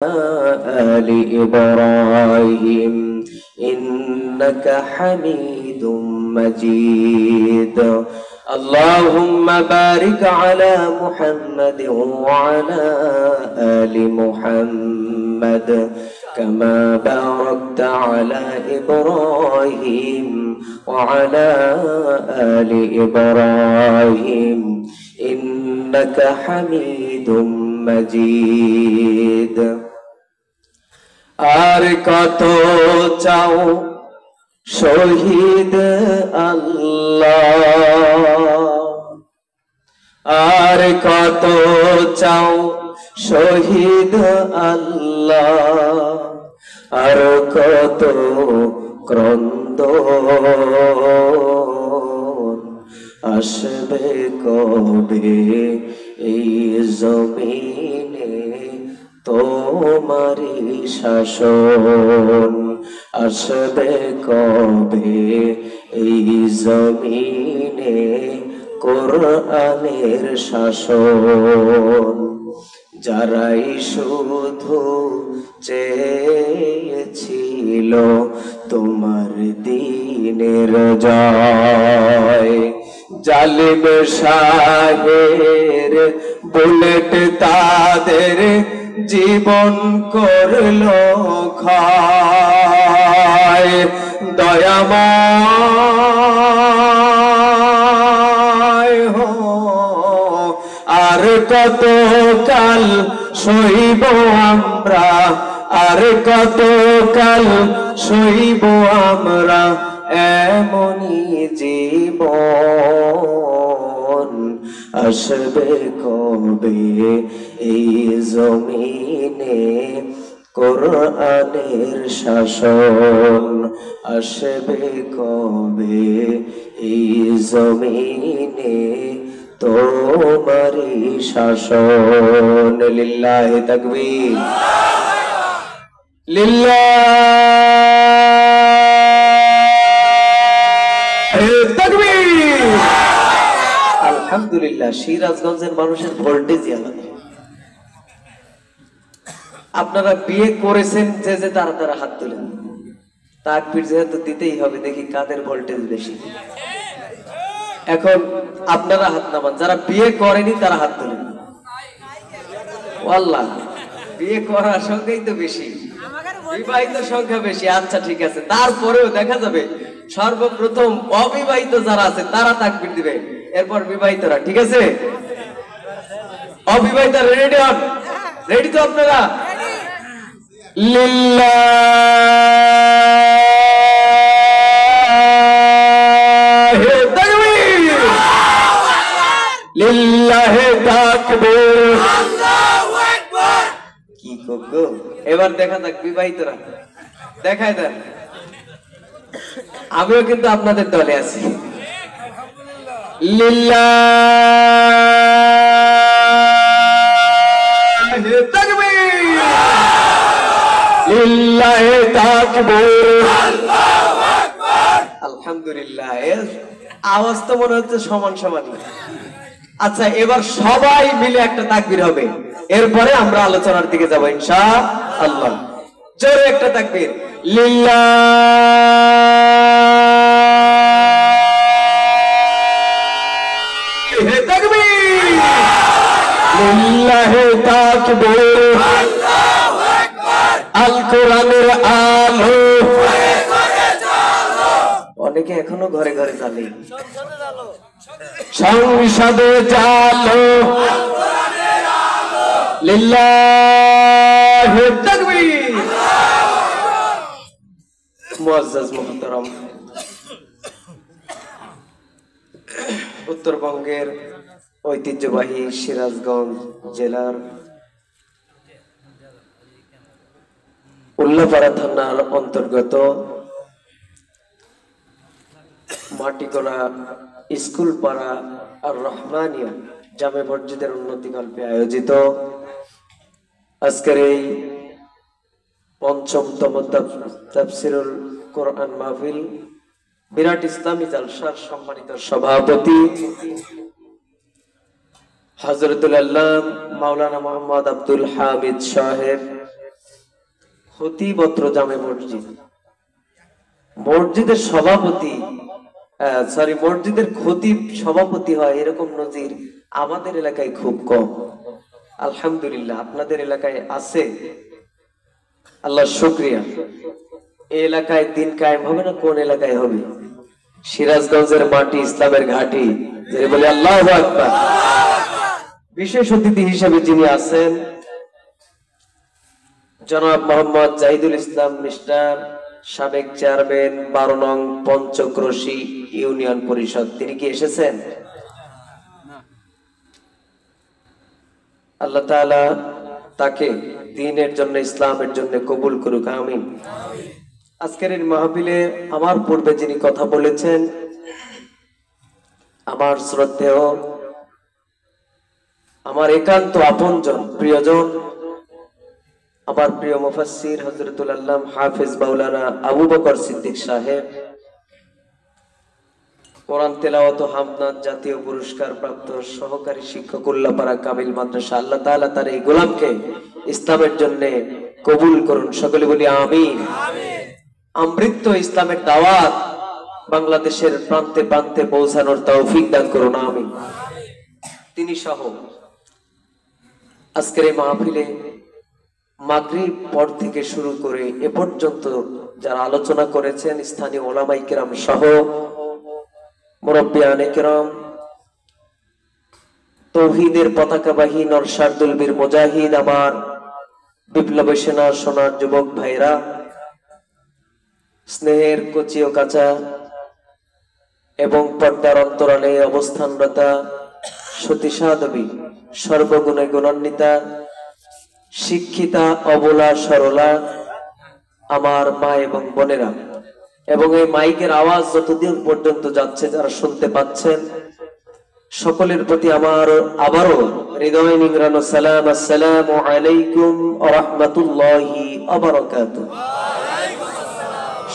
آل إبراهيم إنك حميد مجيد اللهم بارك على محمد وعلى آل محمد كما باركت على إبراهيم وعلى آل إبراهيم إنك حميد مجيد আর কত চাও শহীদ আল্লাহ আর কত চাও শহীদ আল্লাহ আর কত ক্রন্দন আসবে কবে এই জমিনে তোমারি শাসন আসবে কবে এই জমিনে কোরআনের শাসন যারাই শুধু চেয়েছিল তোমার দ্বীনের জয় জালিম শাহের বুলেট তাদের জীবন করলো ক্ষয় দয়াময় হো আর কত কাল সইব আমরা আর কত কাল সইব আমরা এমনি জীবন আসবে কবে এই জমিনে কোরআনের শাসন আসবে কবে এই জমিনে তোমারি শাসন লিল্লাহি তাকবীর লিল্লাহি তাকবীর আলহামদুলিল্লাহ সিরাজগঞ্জের মানুষের ভোল্টেজই আলাদা আপনারা বিয়ে করেছেন যে যে তারা তারা হাত তোলেন তাকবীর যেহেতু দিতেই হবে দেখি কাদের ভোল্টেজ বেশি এখন আপনারা হাত নামান যারা বিয়ে করেনি তারা হাত তোলেন আল্লাহ বিয়ে করার সংখ্যাই তো বেশি বিবাহিত সংখ্যা বেশি আচ্ছা ঠিক আছে তারপরেও দেখা যাবে সর্বপ্রথম অবিবাহিত যারা আছে তারা তাকবীর দিবে এরপর বিবাহিতরা ঠিক আছে অবিবাহিতরা রেডি হন রেডি তো আপনারা লিল্লাহি তাকবীর লিল্লাহি তাকবীর আল্লাহু আকবার কি গো এবার দেখা যাক বিবাহিতরা দেখায় দেন আমিও কিন্তু আপনাদের দলে আছি লিল্লাহি তাকবীর লিল্লাহি তাকবীর আল্লাহু আকবার আলহামদুলিল্লাহ আওয়াজ তো মনে হচ্ছে সমান সমান আচ্ছা এবার সবাই মিলে একটা তাকবীর হবে এরপরে আমরা আলোচনার দিকে যাব ইনশাআল্লাহ জোরে একটা তাকবীর লিল্লাহি তাকবীর লিল্লাহি তাকবীর আল্লাহু আকবার আল কোরআনের আলো অনেকে এখনো ঘরে ঘরে জ্বালে সংসদে জালো আল কোরআনের আলো লিল্লাহি তাকবীর মুআজ্জাজ মুহতারাম উত্তরবঙ্গের ঐতিহ্যবাহী সিরাজগঞ্জ জেলার উল্লাপাড়া থানার অন্তর্গত মাটিকোনা স্কুল পাড়া আর রহমানিয়া জামে মসজিদের উন্নতিকল্পে আয়োজিত আজকের এই পঞ্চমতম তাফসীরুল কোরআন মাহফিল বিরাট ইসলামী জালসার সম্মানিত সভাপতি হযরতুল আল্লাহ মাওলানা মোহাম্মদ আব্দুল হামিদ সাহেব খতিবত্র জামে মসজিদ, মসজিদের সভাপতি মসজিদের খতিব সভাপতি হয় এরকম নজির আমাদের এলাকায় খুব কম। আলহামদুলিল্লাহ আপনাদের এলাকায় আছে, আল্লাহ শুকরিয়া। এই এলাকায় দিন কায়েম হবে না, কোন এলাকায় হবে? সিরাজগঞ্জের মাটি ইসলামের ঘাঁটি, যে বলে আল্লাহু আকবার। বিশেষ অতিথি হিসেবে যিনি আছেন জনাব মোহাম্মদ জাহিদুল ইসলাম মিস্টার, সাবেক চেয়ারম্যান 12 নং পঞ্চক্রোশী ইউনিয়ন পরিষদ। তিনি কি এসেছেন? আল্লাহ তাআলা তাকে দ্বীনের জন্য, ইসলামের জন্য কবুল করুক, আমিন। আজকের এই মাহফিলে আমার পূর্বে যিনি কথা বলেছেন, আমার শ্রদ্ধেয়, আমার একান্ত আপনজন, প্রিয়জন, আমার প্রিয় মুফাসসির হযরতুল আল্লাম হাফেজ মাওলানা আবু বকর সিদ্দিক সাহেব, কোরআন তেলাওয়াত ও হামদ জাতীয় পুরস্কার প্রাপ্ত সহকারী শিক্ষক উল্লাপাড়া কামিল মাদ্রাসা। আল্লাহ তাআলা তার এই গোলামকে ইসলামের জন্য কবুল করুন, সকলে বলি আমিন। আমৃত্য ইসলামের দাওয়াত বাংলাদেশের প্রান্তে প্রান্তে পৌঁছানোর তৌফিক দান করুন, আমিন। তিনি সহ আজকের এই মাহফিলে মাগরিব পর থেকে শুরু করে এ পর্যন্ত যারা আলোচনা করেছেন, স্থানীয় উলামায়ে কেরাম সহ মুরব্বিয়ানে কেরাম, তৌহিদের পতাকাবাহী নরসাদুল বীর মুজাহিদ, আমার বিপ্লবী সেনা সোনার যুবক ভাইরা, স্নেহের কচি ও কাঁচা এবং পর্দার অন্তরালে অবস্থানরতা সতী সাধবী, সর্বগুণে গুণান্বিতা, শিক্ষিতা, অবলা, সরলা আমার মা এবং বোনেরা, এবং এই মাইকের আওয়াজ যতদিন পর্যন্ত যাচ্ছে যারা শুনতে পাচ্ছেন, সকলের প্রতি আমার আবারও হৃদয় নিংড়ানো সালাম। আসসালামু আলাইকুম ওয়া রাহমাতুল্লাহি ওয়া বারাকাতুহু।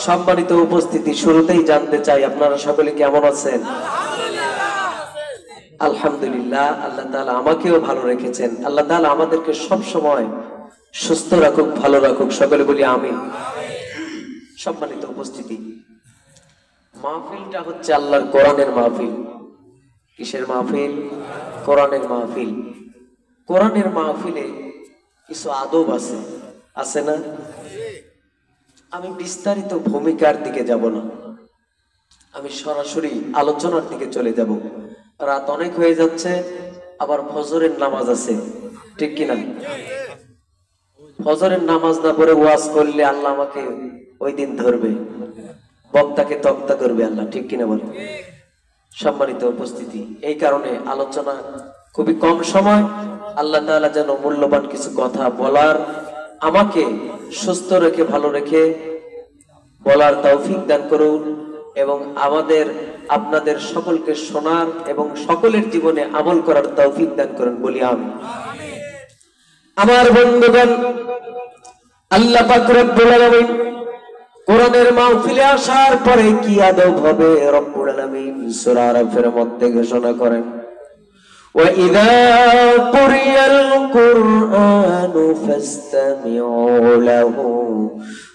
সম্মানিত উপস্থিতি, শুরুতেই জানতে চাই আপনারা সকলে কেমন আছেন? আলহামদুলিল্লাহ। আল্লাহ তাআলা আমাকেও ভালো রেখেছেন। আল্লাহ তাআলা আমাদেরকে সব সময় সুস্থ রাখুক, ভালো রাখুক, সকলে বলি আমিন। সম্মানিত উপস্থিতি, মাহফিলটা হচ্ছে আল্লাহর কোরআনের মাহফিল। কিসের মাহফিল? কোরআনের মাহফিল। কোরআনের মাহফিলে কিছু আদব আছে, আছে না? আমি বিস্তারিত ভূমিকার দিকে যাব না, আমি সরাসরি আলোচনার দিকে চলে যাব। রাত অনেক হয়ে যাচ্ছে, আবার ফজরের নামাজ আছে, ঠিক কিনা? ফজরের নামাজ না পড়ে ওয়াজ করলে আল্লাহ আমাকে ওই দিন ধরবে, বক্তাকে তক্তা করবে আল্লাহ, ঠিক কিনা বলে? সম্মানিত উপস্থিতি, এই কারণে আলোচনা খুবই কম সময়। আল্লাহ তাআলা যেন মূল্যবান কিছু কথা বলার, আমাকে সুস্থ রেখে ভালো রেখে বলার তৌফিক দান করুন, এবং আমাদের আপনাদের সকলকে শোনার এবং সকলের জীবনে আমল করার তৌফিক দান করুন, বলি আমিন। আমার বন্ধুগণ, আল্লাহ পাক রব্বুল আলামিন কোরআনের মাহফিলে আসার পরে কি আদব হবে রব্বুল আলামিন সূরা আরাফের মধ্যে ঘোষণা করেন, ওয়া ইযা কুরিয়াল কুরআনু ফাসতামিউ লাহু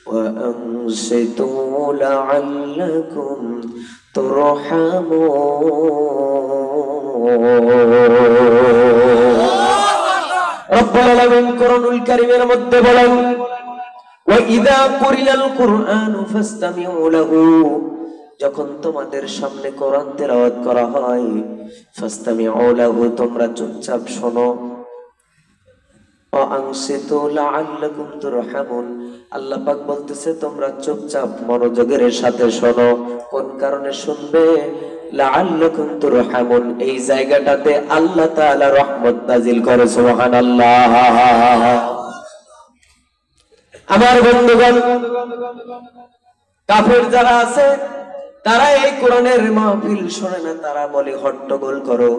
ওয়া আনসিতু লাআল্লাকুম তুরহামুন। রব্বুল আলামিন কোরআনুল কারীমের মধ্যে বলেন, ওয়া ইযা কুরিয়াল কুরআনু ফাসতামিউ লাহু, যখন তোমাদের সামনে কোরআন তেলাওয়াত করা হয়, ফাসতামিউ লাহু, তোমরা চুপচাপ শোনো, ওয়া আনসিতু লাআল্লাকুম তুরহামুন, আল্লাহ পাক বলতেছে তোমরা চুপচাপ মনোযোগের সাথে শোনো। কোন কারণে শুনবে? লাআল্লাকুম তুরহামুন, এই জায়গাটাতে আল্লাহ তাআলা রহমত নাজিল করে, সুবহানাল্লাহ। আমার বন্ধুগণ, কাফের যারা আছে তারা এই কোরআনের মাহফিল শোনে না, তারা বলে হট্টগোল করো,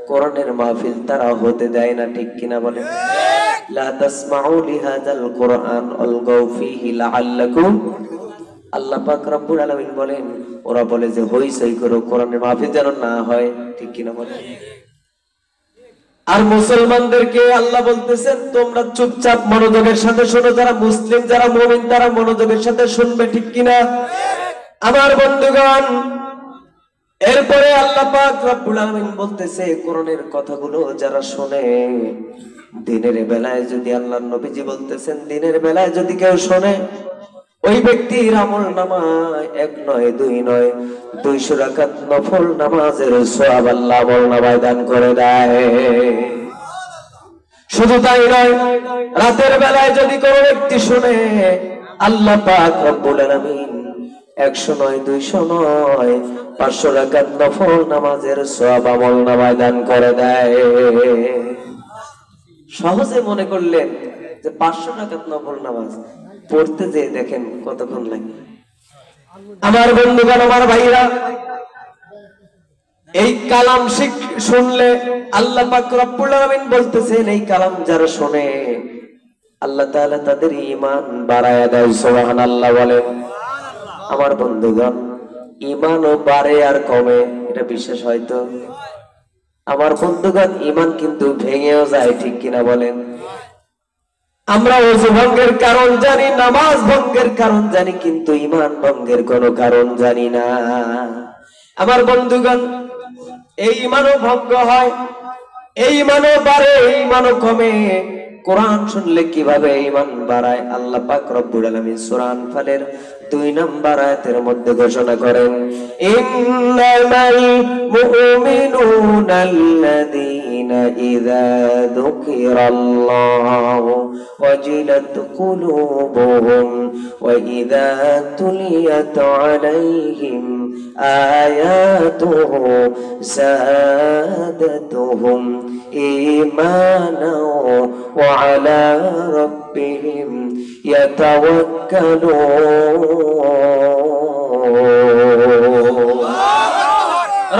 কোরআনের মাহফিল তারা হতে দেয় না, ঠিক কিনা বলে? লা তাসমাউ লিহাযাল কুরআন আলগাউ ফীহি লাআল্লাকুম, আল্লাহ পাক রব্বুল আলামিন বলেন, ওরা বলে যে হইচই করো, কোরআনের মাহফিল যেন না হয়, ঠিক কিনা বলে? আর মুসলমানদেরকে আল্লাহ বলতেছেন তোমরা চুপচাপ মনোযোগের সাথে শোনো, যারা মুসলিম যারা মুমিন তারা মনোযোগের সাথে শুনবে, ঠিক কিনা আমার বন্ধুগণ? এরপরে আল্লাহ পাক রব্বুল আলামিন বলতেছে কোরআনের কথাগুলো যারা শোনে দিনের বেলায়, যদি আল্লাহর নবীজি বলতেছেন দিনের বেলায় যদি কেউ শোনে ওই ব্যক্তির আমল নামায় 1 নয় 2 নয় 200 রাকাত নফল নামাজের সওয়াব আল্লাহ আমল নামায় দান করে দেয়। শুধু তাই নয়, রাতের বেলায় যদি কোনো ব্যক্তি শুনে আল্লাহ পাক রব্বুল আলামিন 100 নয় 200 নয় 500 রাকাত নফল নামাজের সওয়াব আমল নামায় দান করে দেয়। সহজে মনে করলেন যে 500 রাকাত নফল নামাজ পড়তে যে দেখেন কতক্ষণ লাগে। আমার বন্ধুগণ আমার ভাইরা, এই কালাম শুনলে আল্লাহ পাক রব্বুল আলামিন বলতেছেন এই কালাম যারা শুনে আল্লাহ তাআলা তাদের ঈমান বাড়ায়া দেয়। সুবহানাল্লাহ বলেন। আমার বন্ধুগণ, ঈমানও বাড়ে আর কমে, এটা বিশ্বাস হয়তো। আমার বন্ধুগণ, ঈমান কিন্তু ভেঙেও যায়, ঠিক কিনা বলেন? আমরা ওযু ভঙ্গের কারণ জানি, নামাজ ভঙ্গের কারণ জানি, কিন্তু ঈমান ভঙ্গের কোনো কারণ জানি না। আমার বন্ধুগণ, এই ঈমানও ভঙ্গ হয়, এই ঈমানও বাড়ে, এই ঈমানও কমে। কোরআন শুনলে কিভাবে ঈমান বাড়ায় আল্লাহ পাক রব্বুল আলামিন সূরা আনফালের 2 নম্বর আয়াতের মধ্যে ঘোষণা করেন, ইন্নামাল মুমিনুনা আল্লাযীনা ইযা যুকিরাল্লাহু ওয়াজিলাত কুলুবুহুম ওয়া ইযা তুলিয়াত আলাইহিম আয়াতুহু যাদাতুহুম ঈমানা ওয়া আলা রাব্বিহিম ইয়াতাওয়াক্কালুন।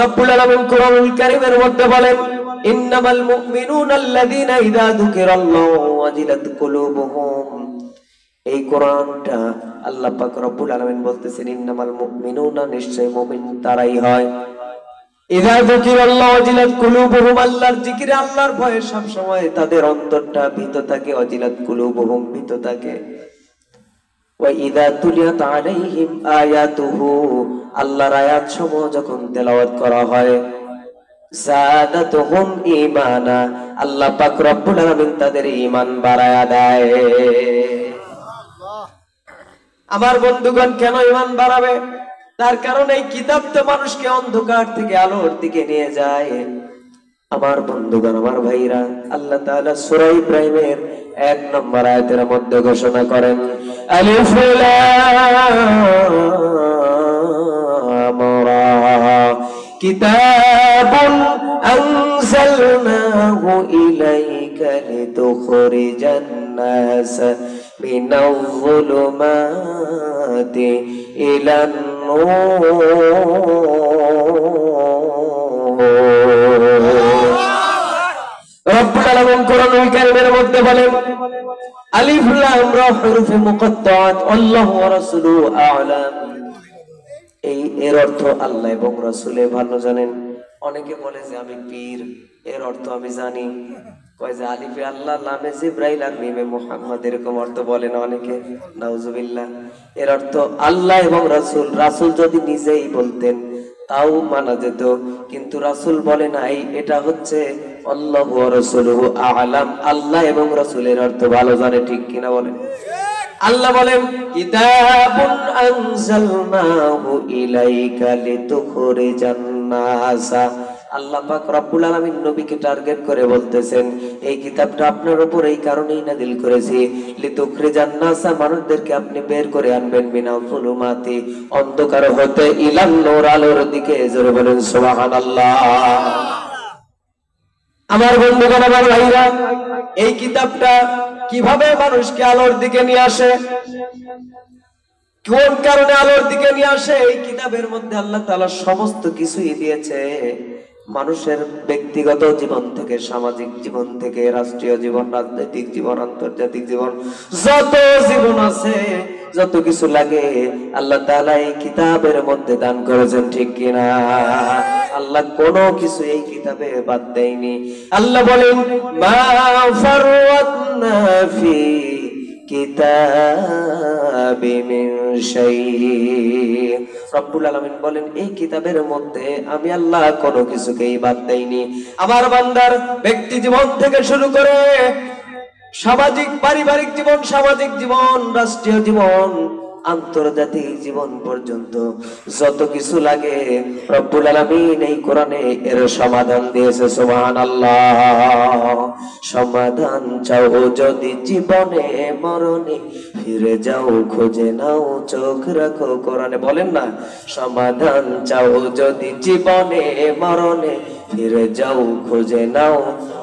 রব্বুল আলামিন কোরআনুল কারীমের মধ্যে বলেন, ইন্নামাল মুমিনুনা আল্লাযীনা ইযা যুকিরাল্লাহু ওয়াজিলাত কুলুবুহুম। এই কোরআনটা আল্লাহ পাক রব্বুল আলামিন বলতেছেন ইন্নামাল মুমিনুনা, নিশ্চয় মুমিন তারাই হয়, ইযা যুকিরাল্লাহু ওয়াজিলাত কুলুবুহুম, আল্লাহর জিকিরে আল্লাহর ভয়ে সব সময় তাদের অন্তরটা ভীত থাকে, ওয়াজিলাত কুলুবুহুম ভীত থাকে। ওয়া ইযা তুলিয়াত আলাইহিম আয়াতুহু, আল্লাহর আয়াতসমূহ যখন তেলাওয়াত করা হয়, যাদাতুহুম ঈমানা, আল্লাহ পাক রব্বুল আলামিন তাদের ঈমান বাড়ায়া দেয়। আমার বন্ধুগণ, কেন ঈমান বাড়াবে? তার কারণ এই কিতাব তো মানুষকে অন্ধকার থেকে আলোর দিকে নিয়ে যায়। আমার বন্ধুগণ আমার ভাইরা, আল্লাহ তাআলা সূরা ইব্রাহিমের 1 নম্বর আয়াতের মধ্যে ঘোষণা করেন, আলিফ লাম রা কিতাবুন আনজালনাহু ইলাইকা লিতুখরিজান নাস মিনাল যুলুমাতি ইলান রব্বুল আলামিন কোরআনুল কারীমের মধ্যে বলেন, আলিফ লাম রা হুরুফে মুকাত্তাআত আল্লাহু ওয়া রাসূলুহু আ'লাম। এর অর্থ আল্লাহ এবং রাসূলে ভালো জানেন। অনেকে বলে যে আমি পীর, এর অর্থ আমি জানি। কয় যে আলিফে আল্লাহ, লামে জিবরাইল আর মিমে মুহাম্মদ, এরকম অর্থ বলে না অনেকে, নাউজুবিল্লাহ। এর অর্থ আল্লাহ এবং রাসূল। রাসূল যদি নিজেই বলতেন তাও মানা যেত, কিন্তু রাসূল বলে নাই। এটা হচ্ছে আল্লাহু ওয়া রাসূলুহু আ'লাম, আল্লাহ এবং রাসূলের অর্থ ভালো জানে, ঠিক কিনা বলেন? আল্লাহ বলেন, কিতাবুন আনজালনাহু ইলাইকা লিতুখরিজান নাসা। আল্লাহ পাক রব্বুল আলামিন নবীকে টার্গেট করে বলতেছেন, এই কিতাবটা আপনার উপর এই কারণেই নাযিল করেছি, লিতুখরিজান নাসা, মানুষদেরকে আপনি বের করে আনবেন, মিনাল যুলুমাতি, অন্ধকার হতে, ইলান নূর, আলোর দিকে। জোরে বলেন সুবহানাল্লাহ। আমার বন্ধুগণ আমার ভাইরা, এই কিতাবটা কিভাবে মানুষকে আলোর দিকে নিয়ে আসে, কোন কারণে আলোর দিকে নিয়ে আসে? এই কিতাবের মধ্যে আল্লাহ তাআলা সমস্ত কিছুই দিয়েছে। মানুষের ব্যক্তিগত জীবন থেকে, সামাজিক জীবন থেকে, রাষ্ট্রীয় জীবন, রাজনৈতিক জীবন, আন্তর্জাতিক জীবন, যত জীবন আছে যত কিছু লাগে আল্লাহ তাআলা এই কিতাবের মধ্যে দান করেছেন, ঠিক কিনা? আল্লাহ কোনো কিছু এই কিতাবে বাদ দেয়নি। আল্লাহ বলেন মা ফাররাতনা ফি কিতাবি মিন শাই। রব্বুল আলামিন বলেন এই কিতাবের মধ্যে আমি আল্লাহ কোনো কিছুকেই বাদ দেইনি। আমার বান্দার ব্যক্তি জীবন থেকে শুরু করে সামাজিক পারিবারিক জীবন, সামাজিক জীবন, রাষ্ট্রীয় জীবন, আন্তর্জাতিক জীবন পর্যন্ত যত কিছু লাগে রব্বুল আলামিন এই কোরআনে এর সমাধান দিয়েছে। সুবহানাল্লাহ। সমাধান চাও যদি জীবনে মরণে, ফিরে যাও খুঁজে নাও চোখ রাখো কোরআনে। বলেন না, সমাধান চাও যদি জীবনে মরণে, ফিরে যাও খুঁজে নাও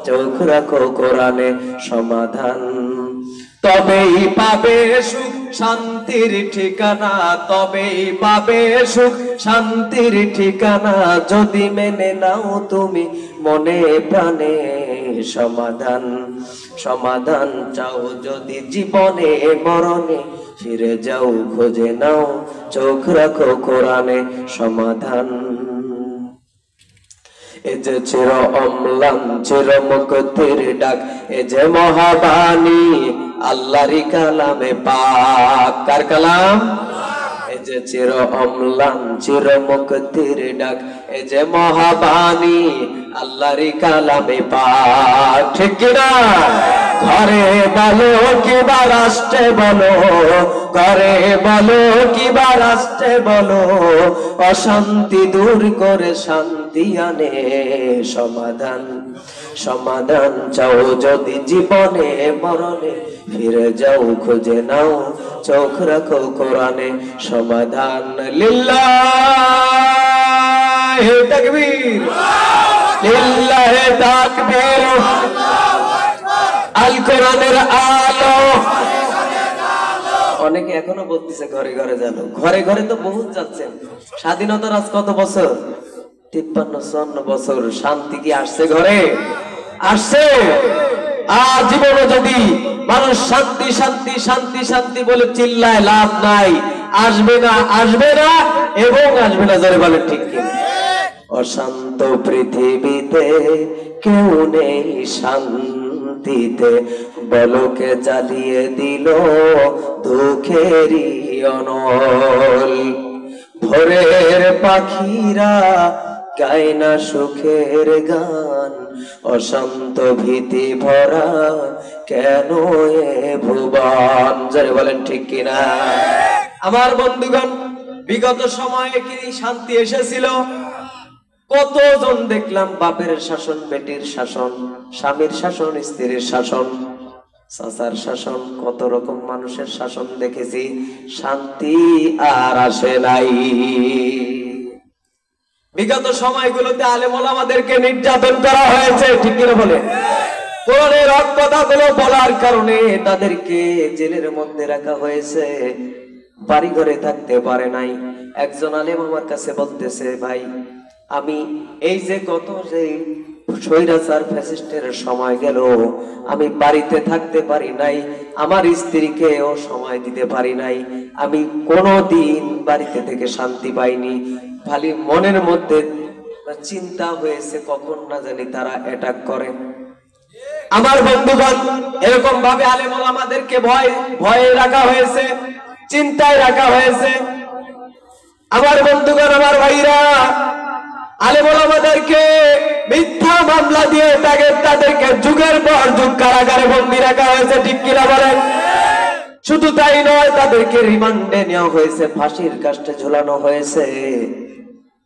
চোখ রাখো কোরআনে। সমাধান তবেই পাবে সুখ শান্তির ঠিকানা, তবেই পাবে সুখ শান্তির ঠিকানা, যদি মেনে নাও তুমি মনে প্রাণে সমাধান। সমাধান চাও যদি জীবনে মরণে, ফিরে যাও খুঁজে নাও চোখ রাখো কোরআনে। সমাধান এ যে চির অম্লান চির মুক্তির ডাক, এ যে মহাবাণী আল্লাহরই কালামে পাক। কার কালাম? এ যে চির অম্লান চির মুক্তির ডাক, এ যে মহাবাণী আল্লাহরই কালামে পাক, ঠিক কিনা? ঘরে বলো কিবা রাষ্ট্রে বলো, ঘরে বলো কিবা রাষ্ট্রে বলো, অশান্তি দূর করে শান্তি আনে সমাধান। সমাধান চাও যদি জীবনে মরণে, ফিরে যাও খুঁজে নাও চোখ রাখো কোরআনে। সমাধান লিল্লাহি তাকবীর, লিল্লাহি তাকবীর। আল কোরআনের আলো। অনেকে এখনো বলতেছে ঘরে ঘরে জানো, ঘরে ঘরে তো বহুত যাচ্ছেন। স্বাধীনতার আজ কত বছর? 53-54 বছর। শান্তি কি আসছে ঘরে? আসছে? জীবনে যদি মানুষ শান্তি শান্তি শান্তি শান্তি বলে চিল্লায় লাভ নাই, আসবে না, আসবে না এবং আসবে না। যারা বলে ঠিক কি? অশান্ত পৃথিবীতে কেউ নেই শান্তিতে, বলকে জ্বালিয়ে দিল দুঃখেরই অনল। ভোরের পাখিরা গায় না সুখের গান, অশান্ত ভীতি ভরা কেন এ ভুবন। যারা বলেন ঠিক কিনা? আমার বন্ধুগণ, বিগত সময়ে কি শান্তি এসেছিল? কতজন দেখলাম বাপের শাসন, বেটির শাসন, স্বামীর শাসন, স্ত্রীর শাসন, চাচার শাসন, কত রকম মানুষের শাসন দেখেছি। শান্তি আর আসে নাই। বিগত সময়গুলোতে আলেম ওলামাদেরকে নির্যাতন করা হয়েছে, ঠিক কিনা বলে? কোরআনের হক কথাগুলো বলার কারণে তাদেরকে জেলের মধ্যে রাখা হয়েছে, বাড়ি ঘরে থাকতে পারে নাই। একজন আলেম আমার কাছে বলতেছে, ভাই আমি এই যে গত যে স্বৈরাচার ফ্যাসিস্টের সময় গেল, আমি বাড়িতে থাকতে পারি নাই, আমার স্ত্রীকেও সময় দিতে পারি নাই, আমি কোনোদিন বাড়িতে থেকে শান্তি পাইনি। খালি মনের মধ্যে চিন্তা হয়েছে কখন না জানি তারা অ্যাটাক করে। আমার বন্ধুগণ, এরকম ভাবে আলেম ওলামাদেরকে ভয়ে রাখা হয়েছে, চিন্তায় রাখা হয়েছে। আমার বন্ধুগণ, আমার ভাইরা, আলেম ওলামাদেরকে মিথ্যা মামলা দিয়ে তাদেরকে যুগের পর যুগ কারাগারে বন্দী রাখা হয়েছে, ঠিক কিনা বলেন? শুধু তাই নয়, তাদেরকে রিমান্ডে নেওয়া হয়েছে, ফাঁসির কাস্টে ঝুলানো হয়েছে।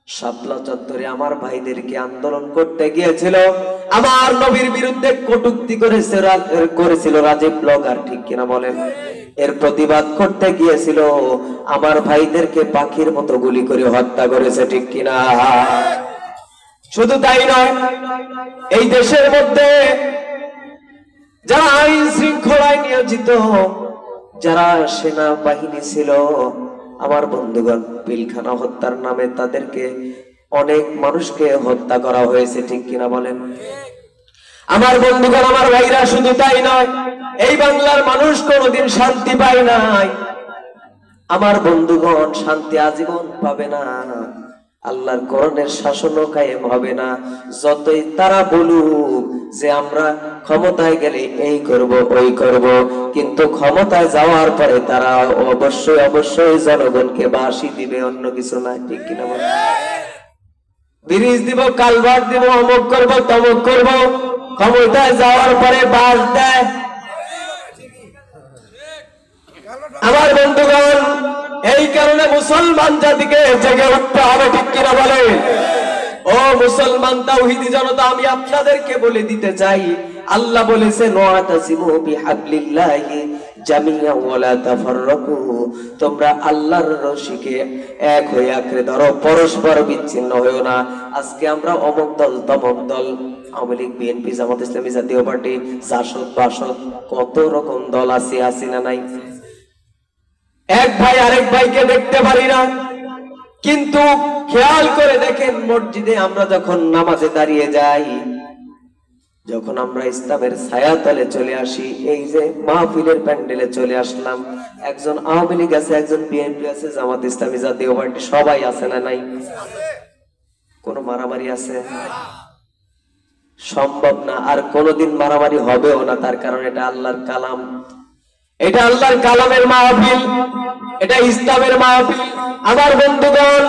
শাপলা চত্বরে আমার ভাইদেরকে আন্দোলন করতে গিয়েছিল, আমার নবীর বিরুদ্ধে কটূক্তি করেছিল রাজীব ব্লগার, ঠিক কিনা বলেন? এর প্রতিবাদ করতে গিয়েছিল, আমার ভাইদেরকে পাখির মতো গুলি করে হত্যা করেছে, ঠিক কিনা? শুধু তাই নয়, এই দেশের মধ্যে যারা আইন শৃঙ্খলায় নিয়োজিত, যারা সেনাবাহিনী ছিল, আমার বন্ধুগণ, পিলখানা হত্যার নামে তাদেরকে অনেক মানুষকে হত্যা করা হয়েছে, ঠিক কিনা বলেন? আমার বন্ধুগণ, আমার ভাইরা, শুধু তাই নয়, এই বাংলার মানুষ কোনোদিন শান্তি পায় নাই। আমার বন্ধুগণ, শান্তি আজীবন পাবে না, আল্লাহর কোরআনের শাসনও কায়েম হবে না। যতই তারা বলুক যে আমরা ক্ষমতায় গেলে এই করব ওই করব, কিন্তু ক্ষমতায় যাওয়ার পরে তারা অবশ্যই অবশ্যই জনগণকে বাঁশি দিবে, অন্য কিছু না। ঠিক কিনা বলেন? ব্রিজ দিব, কালভার্ট দিব, অমুক করব তমুক করব, ক্ষমতায় যাওয়ার পরে বাস দেয়। আমার বন্ধুগণ, এই কারণে মুসলমান জাতিকে জেগে উঠতে হবে। ঠিক কিনা বলে? ও মুসলমান তাওহীদি জনতা, আমি আপনাদেরকে বলে দিতে চাই, আল্লাহ বলেছেন ওয়াতাসিমু বিহাবলিল্লাহি জামিআন ওয়া লা তাফাররাকু, তোমরা আল্লাহর রশিকে এক হয়ে আঁকড়ে ধরো, পরস্পর বিচ্ছিন্ন হয়ো না। আজকে আমরা অমুক দল তমুক দল, আওয়ামী লীগ, বিএনপি, জামাত ইসলামী, জাতীয় পার্টি, জাসদ বাসদ, কত রকম দল আছে, আছে না নাই? এক ভাই আরেক ভাইকে দেখতে পারি না, কিন্তু খেয়াল করে দেখেন, মসজিদে আমরা যখন নামাজে দাঁড়িয়ে যাই, যখন আমরা ইসলামের ছায়াতলে চলে আসি, এই যে মাহফিলের প্যান্ডেলে চলে আসলাম, একজন আওয়ামী লীগ আছে, একজন বিএনপি আছে, জামাত ইসলামী, জাতীয় পার্টি, সবাই আছে না নাই? কোন মারামারি আছে? সম্ভব না, আর কোনদিন মারামারি হবেও না। তার কারণ এটা আল্লাহর কালাম, এটা আল্লাহর কালামের মাহফিল, এটা ইসলামের মাহফিল। আমার বন্ধুগণ,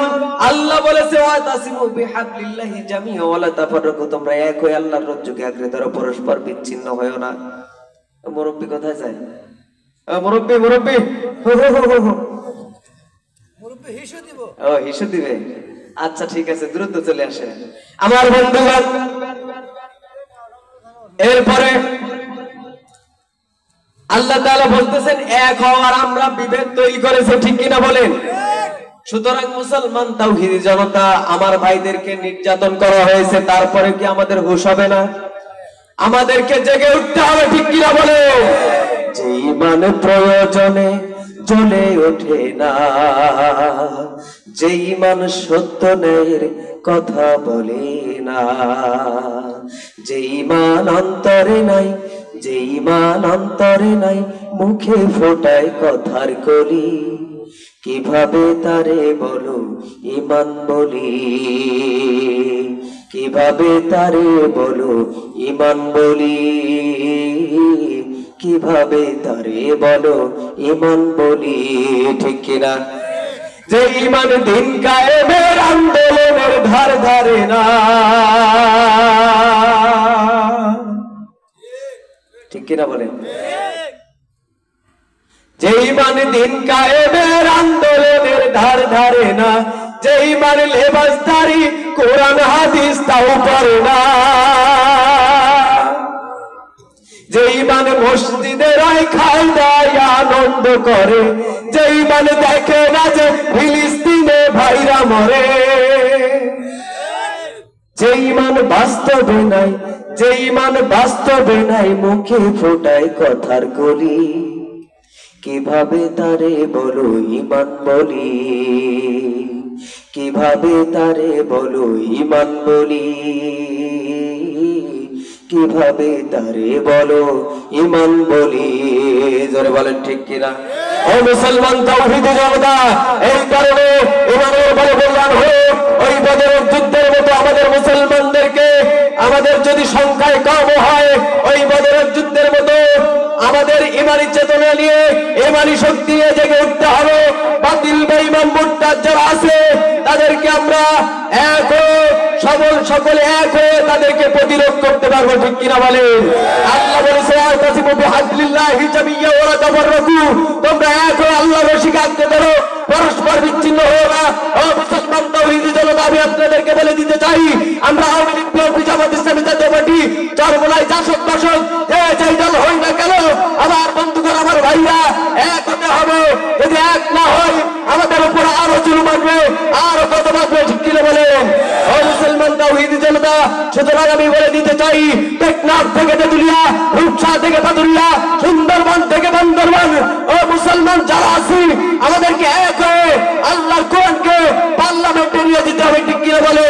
আল্লাহ বলেছে ওয়াতাসিমু বিহাবলিল্লাহি জামিআন ওয়া লা তাফাররাকু, তোমরা এক হয়ে আল্লাহর রজ্জুকে আঁকড়ে ধরো, পরস্পর বিচ্ছিন্ন হয়ো না। মুরব্বি কোথায় যায়? মুরব্বি মুরব্বি মুরব্বি হিসু দিব। ও হিসু দিবে? আচ্ছা ঠিক আছে, দ্রুত চলে আসে। আমার বন্ধুগণ, এরপরে আল্লাহ তাআলা বলতেছেন এক হওয়ার আমরা বিভেদ তৈরি করেছি। ঠিক কিনা বলেন? সুতরাং মুসলমান তাওহীদি জনতা, আমার ভাইদেরকে নির্যাতন করা হয়েছে, তারপরে কি আমাদের হুঁশ হবে না? আমাদেরকে জেগে উঠতে হবে। ঠিক কিনা বলে? যে ঈমান প্রয়োজনে জ্বলে ওঠে না, যে ঈমান সত্য ন্যায়ের কথা বলে না, যে ঈমান অন্তরে নাই, যে ঈমান অন্তরে নাই, মুখে ফোটায় কথার কলি, কিভাবে তারে বলো ঈমান বলি, কিভাবে তারে বলো ঈমান বলি, কিভাবে তারে বলো ঈমান বলি। ঠিক কিনা? যে ঈমান দিন কায়েমের আন্দোলনের ধার ধারে না। ঠিক কিনা বলেন? যে ঈমান দিন কায়েমের আন্দোলনের ধার ধারে না, যে ঈমান লেবাসদারি কোরআন হাদিস তাও পড়ে না, যে ঈমান মসজিদে রায় খায় দায় আনন্দ করে, যে ঈমান দেখে না যে ফিলিস্তিনে ভাইরা মরে, যে ঈমান বাস্তবে নাই, যে ঈমান বাস্তবে নাই, মুখে ফোটায় কথার কলি, কিভাবে তারে বলো ঈমান বলি, কিভাবে তারে বলো ঈমান বলি, কিভাবে তারে বলো ঈমান বলি। জোরে বলেন ঠিক কিনা? ও মুসলমান তাওহীদি জনতা, এই কারণে ঈমানের বলে বললাম হোক, ওই বদরের যুদ্ধের মতো আমাদের মুসলমানদেরকে, আমাদের যদি সংখ্যায় কম হয়, ওই বদরের যুদ্ধের মতো আমাদের ইমানি চেতনা নিয়ে, ইমানি শক্তি নিয়ে জেগে উঠতে হবে। বাতিল বেঈমান মুরতাদ যারা আছে, তাদেরকে আমরা এক হয়ে, সকলে এক হয়ে তাদেরকে প্রতিরোধ করতে পারবো। ঠিক কিনা বলেন? আল্লাহ বলেছে ওয়াতাসিমু বিহাবলিল্লাহি জামিআন ওয়া লা তাফাররাকু, তোমরা এক হয়ে আল্লাহর রশিকে আঁকড়ে ধরো, পরস্পর বিচ্ছিন্ন হও না। ও মুসলমান তাওহীদি জনতা, আমি আপনাদেরকে বলে দিতে চাই, আমরা আওয়ামী লীগ, বিএনপি, জামাত ইসলামী, জাতীয় পার্টি, চরমোনাই, জাসদ বাসদ, যে দল হই না কেন, আমার বন্ধুগণ, আমার ভাইরা, এক হতে হবে। যদি এক না হয়, আমাদের উপর আরো জুলুম আসবে, আরো কত বাঁচবে। ঠিক কিনা বলেন? ও মুসলমান তাওহীদি জনতা, সুতরাং আমি বলে দিতে চাই, টেকনাফ থেকে তেতুলিয়া, রূপসা থেকে পাতুরিয়া, সুন্দরবন থেকে বান্দরবান, ও মুসলমান যারা আছি, আমাদেরকে এক হয়ে আল্লাহর কোরআনকে পার্লামেন্টে নিয়ে দিতে হবে। ঠিক কিনা বলে?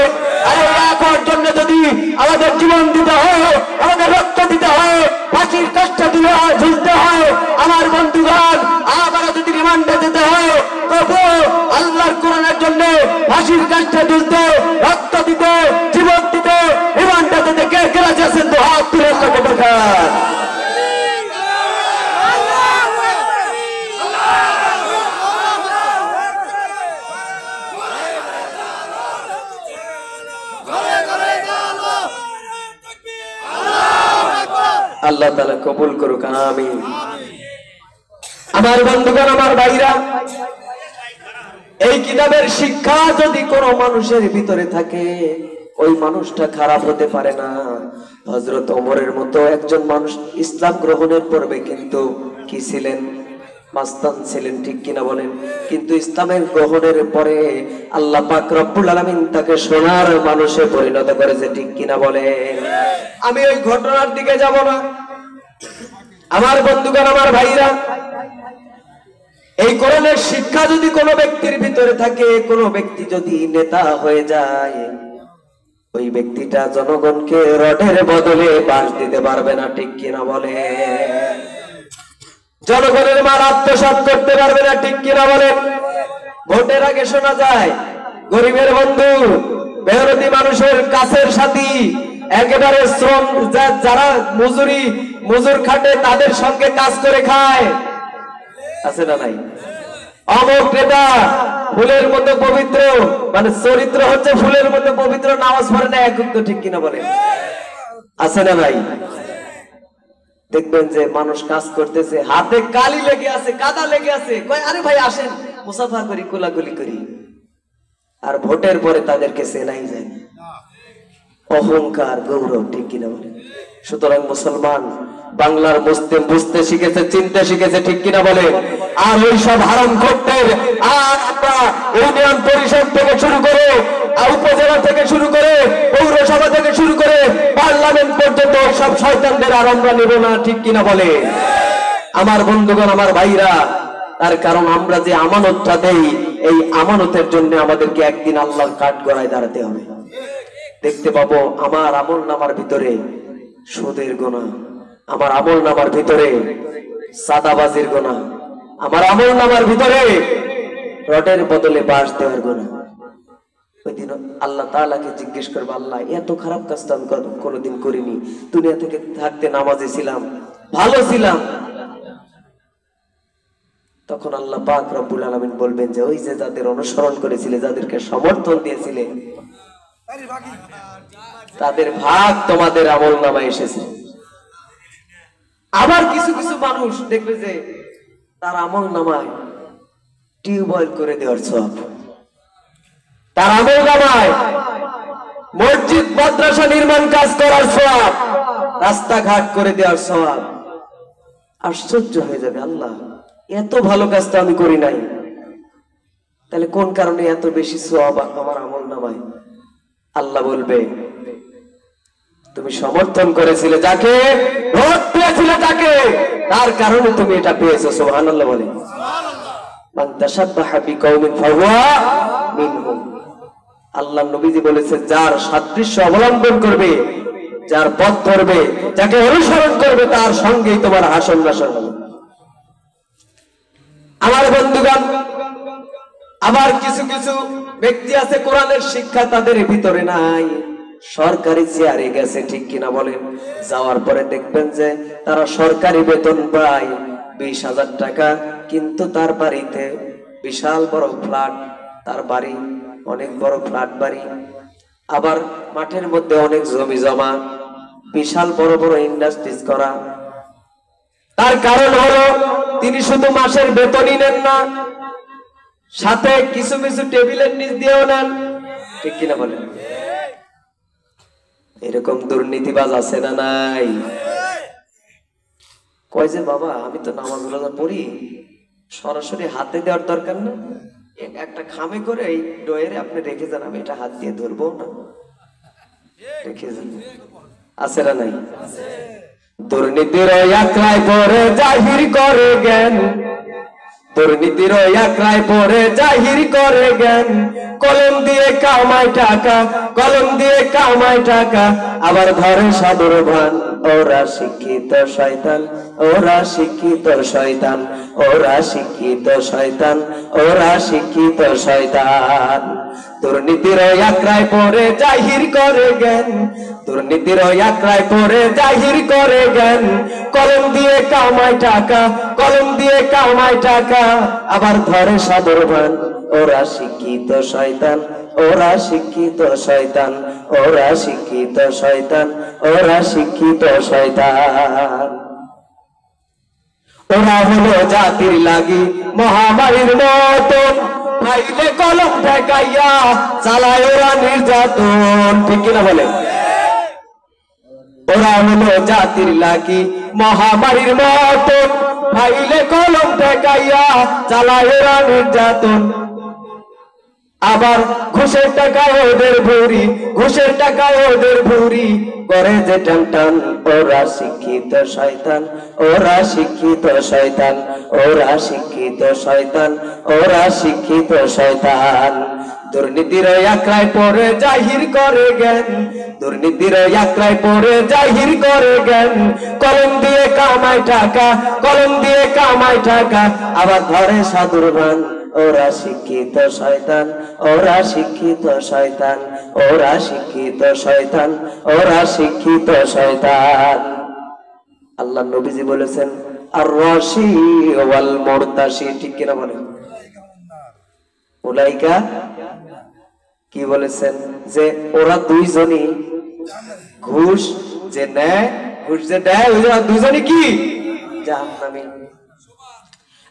আর এক হওয়ার জন্য যদি আমাদের জীবন দিতে হয়, আমাদের রক্ত দিতে হয়, ফাঁসির কষ্ট দিতে হয়, ঝুলতে হয়, আমার বন্ধুগণ, আবার যদি রিমান্ডে যেতে হয়, আল্লাহ তাআলা কবুল করুক, আমিন। আমার বন্ধুগণ, আমার ভাইরা, এই কিতাবের শিক্ষা যদি কোনো মানুষের ভিতরে থাকে, ওই মানুষটা খারাপ হতে পারে না। হযরত ওমরের মতো একজন মানুষ ইসলাম গ্রহণের পূর্বে কিন্তু কি ছিলেন? মাস্তান ছিলেন, ঠিক কিনা বলেন? কিন্তু ইসলামের গ্রহণের পরে আল্লাহ পাক রব্বুল আলামিন তাকে সোনার মানুষে পরিণত করেছে, ঠিক কিনা বলেন? আমি ওই ঘটনার দিকে যাব না। আমার বন্ধুগণ, আমার ভাইরা, এই কোরআনের শিক্ষা যদি কোনো ব্যক্তির ভিতরে থাকে, কোনো ব্যক্তি যদি নেতা হয়ে যায়, ওই ব্যক্তিটা জনগণকে রডের বদলে বাঁশ দিতে পারবে না, ঠিক কিনা বলে? জনগণের মাল আত্মসাৎ করতে পারবে না, ঠিক কিনা বলে? ভোটের আগে শোনা যায় গরিবের বন্ধু, মেহনতি মানুষের কাছের সাথী, একেবারে শ্রম, যারা মজুর খাটে তাদের সঙ্গে কাজ করে খায়, আছে না নাই? অমুক নেতা ফুলের মতো পবিত্র, মানে চরিত্র হচ্ছে ফুলের মতো পবিত্র, নামাজ পড়ে না এক উক্ত, ঠিক কিনা বলে? আছে না নাই? দেখবেন যে মানুষ কাজ করতেছে, হাতে কালি লেগে আছে, কাদা লেগে আছে, কয় আরে ভাই আসেন মুসাফা করি, কোলাকুলি করি। আর ভোটের পরে তাদেরকে চেনাই যায়। অহংকার, গৌরব, ঠিক কিনা বলে? সুতরাং মুসলমান বাংলার মুসলিম বুঝতে শিখেছে, চিনতে শিখেছে, ঠিক কিনা বলে? আর ওই সব হারাম করতে আর আমরা ইউনিয়ন পরিষদ থেকে শুরু করে, উপজেলা থেকে শুরু করে, পৌরসভা থেকে শুরু করে পার্লামেন্ট পর্যন্ত সব শয়তানদের আর আমরা নেব না, ঠিক কিনা বলে? আমার বন্ধুগণ, আমার ভাইরা, তার কারণ আমরা যে আমানতটা দেই, এই আমানতের জন্য আমাদেরকে একদিন আল্লাহর কাঠগড়ায় দাঁড়াতে হবে। দেখতে পাবো আমার আমল নামার ভিতরে সুদের গুনাহ, আমার আমল নামার ভিতরে সাদাবাজির গুনাহ, আমার আমল নামার ভিতরে রডের বদলে বাঁশ দেওয়ার গুনাহ। ওই দিন আল্লাহ তাআলাকে জিজ্ঞেস করবে, আল্লাহ এত খারাপ কাজ তো আমি কোনোদিন করিনি, দুনিয়া থেকে থাকতে নামাজে ছিলাম, ভালো ছিলাম। তখন আল্লাহ পাক রব্বুল আলামিন বলবেন যে ওই যে যাদের অনুসরণ করেছিলে, যাদেরকে সমর্থন দিয়েছিলে, তাদের ভাগ তোমাদের আমল নামায় এসেছে। আবার কিছু কিছু মানুষ দেখবে যে তার আমল নামায় টিউবওয়েল করে দেওয়ার সওয়াব, তার আমল নামায় মসজিদ মাদ্রাসা নির্মাণ কাজ করার সওয়াব, রাস্তাঘাট করে দেওয়ার সওয়াব। আশ্চর্য হয়ে যাবে, আল্লাহ এত ভালো কাজ তো আমি করি নাই, তাহলে কোন কারণে এত বেশি সওয়াব আমার আমল নামায়? আল্লাহ বলবে, তুমি সমর্থন করেছিলে যাকে, ভোট দিয়েছিলে যাকে, তার কারণে তুমি এটা পেয়েছো। সুবহানাল্লাহ বলে। মান তাশাব্বাহা বিকাউমিন ফাহুয়া মিনহুম। আল্লাহ নবীজি বলেছে, যার সাদৃশ্য অবলম্বন করবে, যার পথ ধরবে, যাকে অনুসরণ করবে, তার সঙ্গেই তোমার হাসন নাসর হবে। আমার বন্ধুগণ, আবার কিছু কিছু ব্যক্তি আছে কোরআনের শিক্ষা তাদের ভিতরে নাই, সরকারি চেয়ারে গেছে, ঠিক কিনা বলেন? যাওয়ার পরে দেখবেন যে তারা সরকারি বেতন পায় 20,000 টাকা, কিন্তু তার বাড়িতে বিশাল বড় ফ্ল্যাট, তার বাড়ি অনেক বড় ফ্ল্যাট বাড়ি, আবার মাঠের মধ্যে অনেক জমি জমা, বিশাল বড় বড় ইন্ডাস্ট্রিজ করা। তার কারণ হলো তিনি শুধু মাসের বেতনই নেন না, সাথে কিছু কিছু টেবিলের নিচ দিয়েও নেন, ঠিক কিনা বলেন? এরকম দুর্নীতিবাজ আছে না নাই? কয় যে বাবা আমি তো নামাজ রোজা পড়ি, সরাসরি হাতে দেওয়ার দরকার না, একটা খামে করে এই ডয়েরে আপনি রেখে যান, আমি এটা হাত দিয়ে ধরবো না, রেখে যান। আছে না নাই? দুর্নীতির একলাই পরে জাহির করে জ্ঞান, দুর্নীতির একলাই পরে জাহির করে জ্ঞান, কলম দিয়ে কামায় টাকা, কলম দিয়ে কামায় টাকা, আবার ধরে সাদর ভান। ওরা শিক্ষিত শয়তান, ওরা শিক্ষিত শয়তান, ওরা শিক্ষিত শয়তান, ওরা শিক্ষিত শয়তান। দুর্নীতির একলাই পরে জাহির করে জ্ঞান, দুর্নীতির একলাই পরে জাহির করে জ্ঞান, কলম দিয়ে কামায় টাকা, কলম দিয়ে কামায় টাকা, আবার ধরে সাদর ভান। ওরা শিক্ষিত শয়তান, ওরা শিক্ষিত শয়তান, ওরা শিক্ষিত শয়তান, ওরা শিক্ষিত শয়তান। ওরা হলো জাতির লাগি মহামারীর মতন, ফাইলে কলম ঠেকাইয়া চালায় ওরা নির্যাতন। ঠিক কিনা বলে? ওরা হলো জাতির লাগি মহামারীর মতন, ফাইলে কলম ঠেকাইয়া চালায় ওরা নির্যাতন। আবার ঘুষের টাকায় ওদের ভুরি, ঘুষের টাকায় ওদের ভুরি করে যে টান টান। ওরা শিক্ষিত শয়তান, ওরা শিক্ষিত শয়তান, ওরা শিক্ষিত শয়তান, ওরা শিক্ষিত শয়তান। দুর্নীতির আঁকড়ায় পড়ে জাহির করে জ্ঞান, দুর্নীতির আঁকড়ায় পড়ে জাহির করে জ্ঞান। কলম দিয়ে কামায় টাকা, কলম দিয়ে কামায় টাকা, আবার ধরে সাধুর ভান। ওরা শিক্ষিত শয়তান, ওরা শিক্ষিত শয়তান, ওরা শিক্ষিত শয়তান, ওরা শিক্ষিত শয়তান। আল্লাহ নবীজি বলেছেন আর রাশি ওয়াল মুরতাশি। ঠিক কিনা বলেন? উলাইকা কি বলেছেন? যে ওরা দুইজনই ঘুষ যে নেয়, ঘুষ যে দেয়, ওরা দুইজনই কি জাহান্নামী।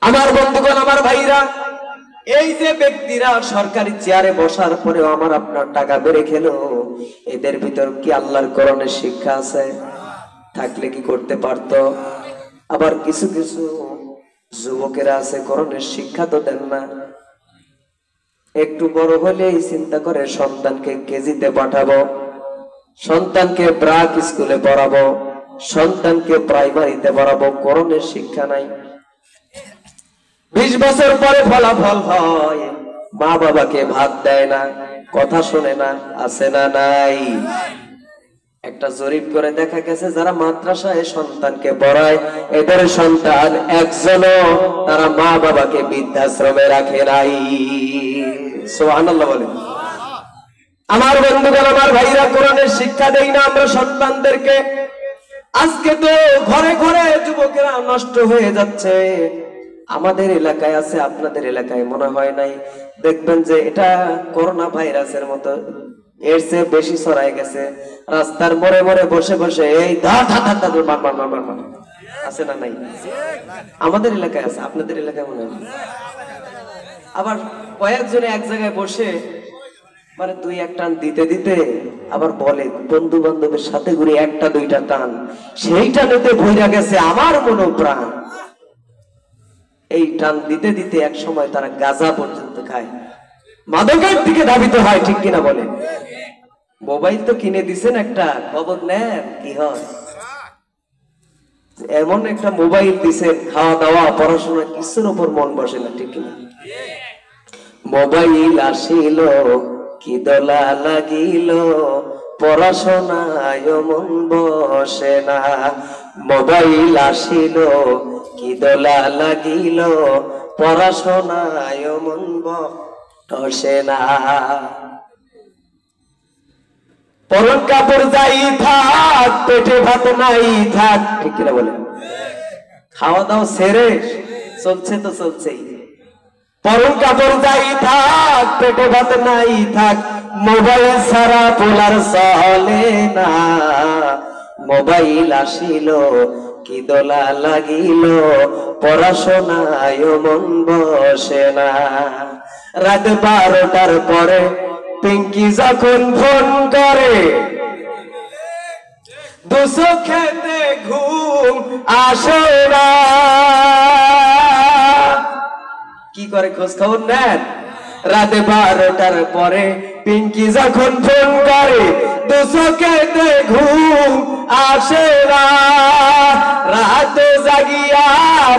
আমার বন্ধুগণ, আমার ভাইরা, এই যে ব্যক্তিরা সরকারি চেয়ারে বসার পরেও আমার আপনার টাকা বেড়ে খেলো, এদের ভিতর কি আল্লাহর কোরআনের শিক্ষা আছে? থাকলে কি করতে পারত? আবার কিছু কিছু যুবকেরা আছে কোরআনের শিক্ষা তো দেন না, একটু বড় হলেই চিন্তা করে সন্তানকে কেজিতে পাঠাবো, সন্তানকে ব্রাক স্কুলে পড়াবো, সন্তানকে প্রাইমারিতে পড়াবো। কোরআনের শিক্ষা নাই। 20 বছর পরে ফলাফল হয়, মা বাবাকে ভাত দেয় না, কথা শোনে না। আছে না নাই? একটা জরিপ করে দেখা গেছে যারা মাদ্রাসায় সন্তানকে পড়ায়, এদের সন্তান একজনও তারা মা বাবাকে বৃদ্ধাশ্রমে রাখে নাই। সুবহানাল্লাহ বলেন। আমার বন্ধুগণ, আমার ভাইরা, কোরআনের শিক্ষা দেই না আমরা সন্তানদেরকে। আজকে তো ঘরে ঘরে যুবকেরা নষ্ট হয়ে যাচ্ছে। আমাদের এলাকায় আছে, আপনাদের এলাকায় মনে হয় নাই। দেখবেন যে এটা করোনা ভাইরাসের মতো, এর চেয়ে বেশি ছড়াই গেছে। রাস্তার মোড়ে মোড়ে বসে বসে এই ধা ধা ধা ধা মার মার মার মার, আছে না নাই? আমাদের এলাকায় আছে, আপনাদের এলাকায় মনে হয়। আবার কয়েকজনে এক জায়গায় বসে মানে 2-1 টান দিতে দিতে আবার বলে বন্ধু বান্ধবের সাথে ঘুরে 1-2 টান, সেইটা নিতে ভইরা গেছে আমার মনোপ্রাণ। এই টান দিতে দিতে এক সময় তারা গাঁজা পর্যন্ত খায়, মাদকের দিকে ধাবিত হয়। ঠিক কিনা বলে? মোবাইল তো কিনে দিছেন একটা, খবর নেন কি হয়। এমন একটা মোবাইল দিছেন, খাওয়া দাওয়া পড়াশোনা কিছুর উপর মন বসে না। ঠিক কিনা? মোবাইল আসিল কি দোলা লাগিল, পড়াশোনায় মন বসে না। মোবাইল আসিল কি দোলা লাগিল, পড়াশোনায় মন বসে না। পরন কাপড় যাই থাক, পেটে ভাত নাই থাক। ঠিক কিনা বলে? খাওয়া দাওয়া সেরে চলছে তো চলছেই। পরন কাপড় যাই থাক, পেটে ভাত নাই থাক, মোবাইল ছাড়া পোলার চলে না। মোবাইল আসিল কি দোলা লাগিল, পড়াশোনায় মন বসে না। রাত 12টার পরে পিঙ্কি যখন ফোন করে, দুশো খেতে ঘুম আসে না। কি করে খোঁজ খবর নেন? রাতে 12টার পরে পিঙ্কি যখন ফোন করে, দুশো খেতে ঘুম আসে না। রাত জাগিয়া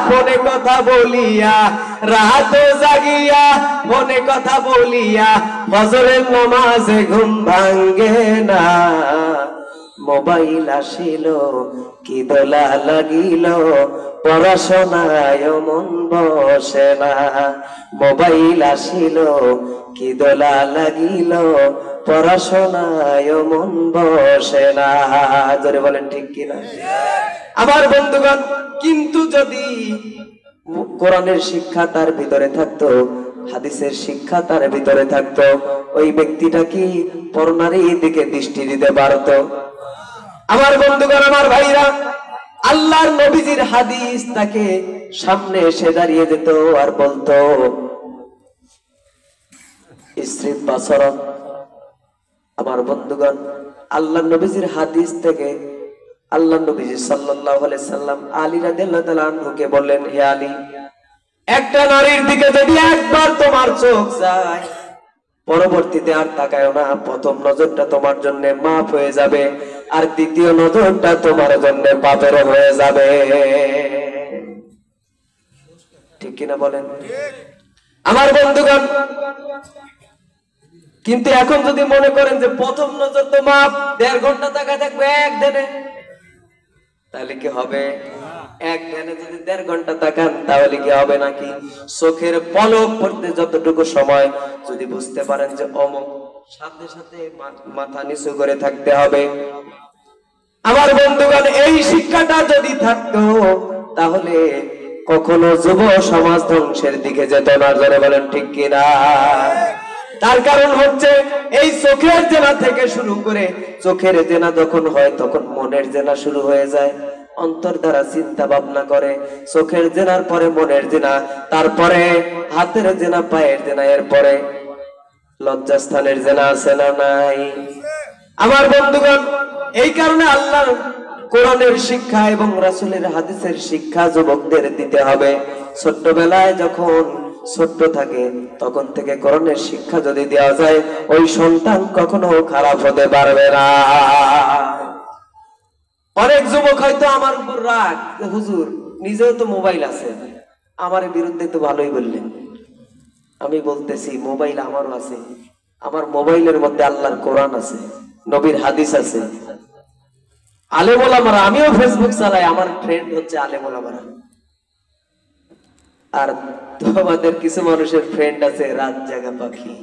ফোনে কথা বলিয়া, রাত জাগিয়া ফোনে কথা বলিয়া, ফজরের নামাজে ঘুম ভাঙ্গে না। মোবাইল আসিল কি দোলা লাগিল, পড়াশোনায় মন বসে না। মোবাইল আসিল কি দোলা লাগিল, পড়াশোনায় মন বসে না। জোরে বলেন ঠিক কিনা? আমার বন্ধুগণ, কিন্তু যদি কোরআনের শিক্ষা তার ভিতরে থাকতো, হাদিসের শিক্ষা তার ভিতরে থাকতো, ওই ব্যক্তিটা কি পরনারীর দিকে দৃষ্টি দিতে পারতো? আমার বন্ধুগণ, আমার ভাইরা, আল্লাহর নবীজির হাদিস তাকে সামনে এসে দাঁড়িয়ে যেত আর বলতো ইসরিফ বাসরক। আমার বন্ধুগণ, আল্লাহর নবীজির হাদিস থেকে আল্লাহর নবীজি সাল্লাল্লাহু আলাইহি সাল্লাম আলী রাদিয়াল্লাহু তাআলা আনহুকে বললেন, হে আলী, একটা নারীর দিকে যদি একবার তোমার চোখ যায়, পরবর্তীতে আর তাকায়ও না। প্রথম নজরটা তোমার জন্য মাফ হয়ে যাবে, আর দ্বিতীয় নজরটা তোমার জন্য পাপের হয়ে যাবে। ঠিক কিনা বলেন আমার বন্ধুগণ? কিন্তু এখন যদি মনে করেন যে প্রথম নজর তো মাফ, 1.5 ঘন্টা তাকায় থাকবে এক ধ্যানে, তাহলে কি হবে? এক ধ্যানে যদি 1.5 ঘন্টা তাকান তাহলে কি হবে নাকি? চোখের পলক পড়তে যতটুকু সময় যদি বুঝতে পারেন যে অমুক, সাথে সাথে মাথা নিচু করে থাকতে হবে। আমার বন্ধুগণ, এই শিক্ষাটা যদি থাকতো তাহলে কখনো যুব সমাজ ধ্বংসের দিকে যেত না। জোরে বলেন ঠিক কিনা? তার কারণ হচ্ছে এই চোখের জেনা থেকে শুরু করে, চোখের জেনা যখন হয় তখন মনের জেনা শুরু হয়ে যায়। অন্তর দ্বারা চিন্তা ভাবনা করে, চোখের জেনার পরে মনের জেনা, তারপরে হাতের জেনা, পায়ের জেনা, এরপরে লজ্জাস্থানের জেনা। আছে না নাই? আমার বন্ধুগণ, এই কারণে আল্লাহর কোরআনের শিক্ষা এবং রাসূলের হাদিসের শিক্ষা যুবকদের দিতে হবে। ছোট্টবেলায় যখন ছোট্ট থাকে তখন থেকে কোরআনের শিক্ষা যদি দেওয়া যায়, ওই সন্তান কখনো খারাপ হতে পারবে না। অনেক যুবক হয়তো আমার উপর রাগ, হুজুর নিজেও তো মোবাইল আছে, আমার বিরুদ্ধে তো ভালোই বললেন। আমি বলতেছি মোবাইল আমারও আছে, আমার মোবাইলের মধ্যে আল্লাহর কোরআন আছে, নবীর হাদিস আছে, আলেম ওলামারা। আমিও ফেসবুক চালাই, আমার ফ্রেন্ড হচ্ছে আলেম ওলামারা। আর তোমাদের কিছু মানুষের ফ্রেন্ড আছে রাত জাগা পাখি,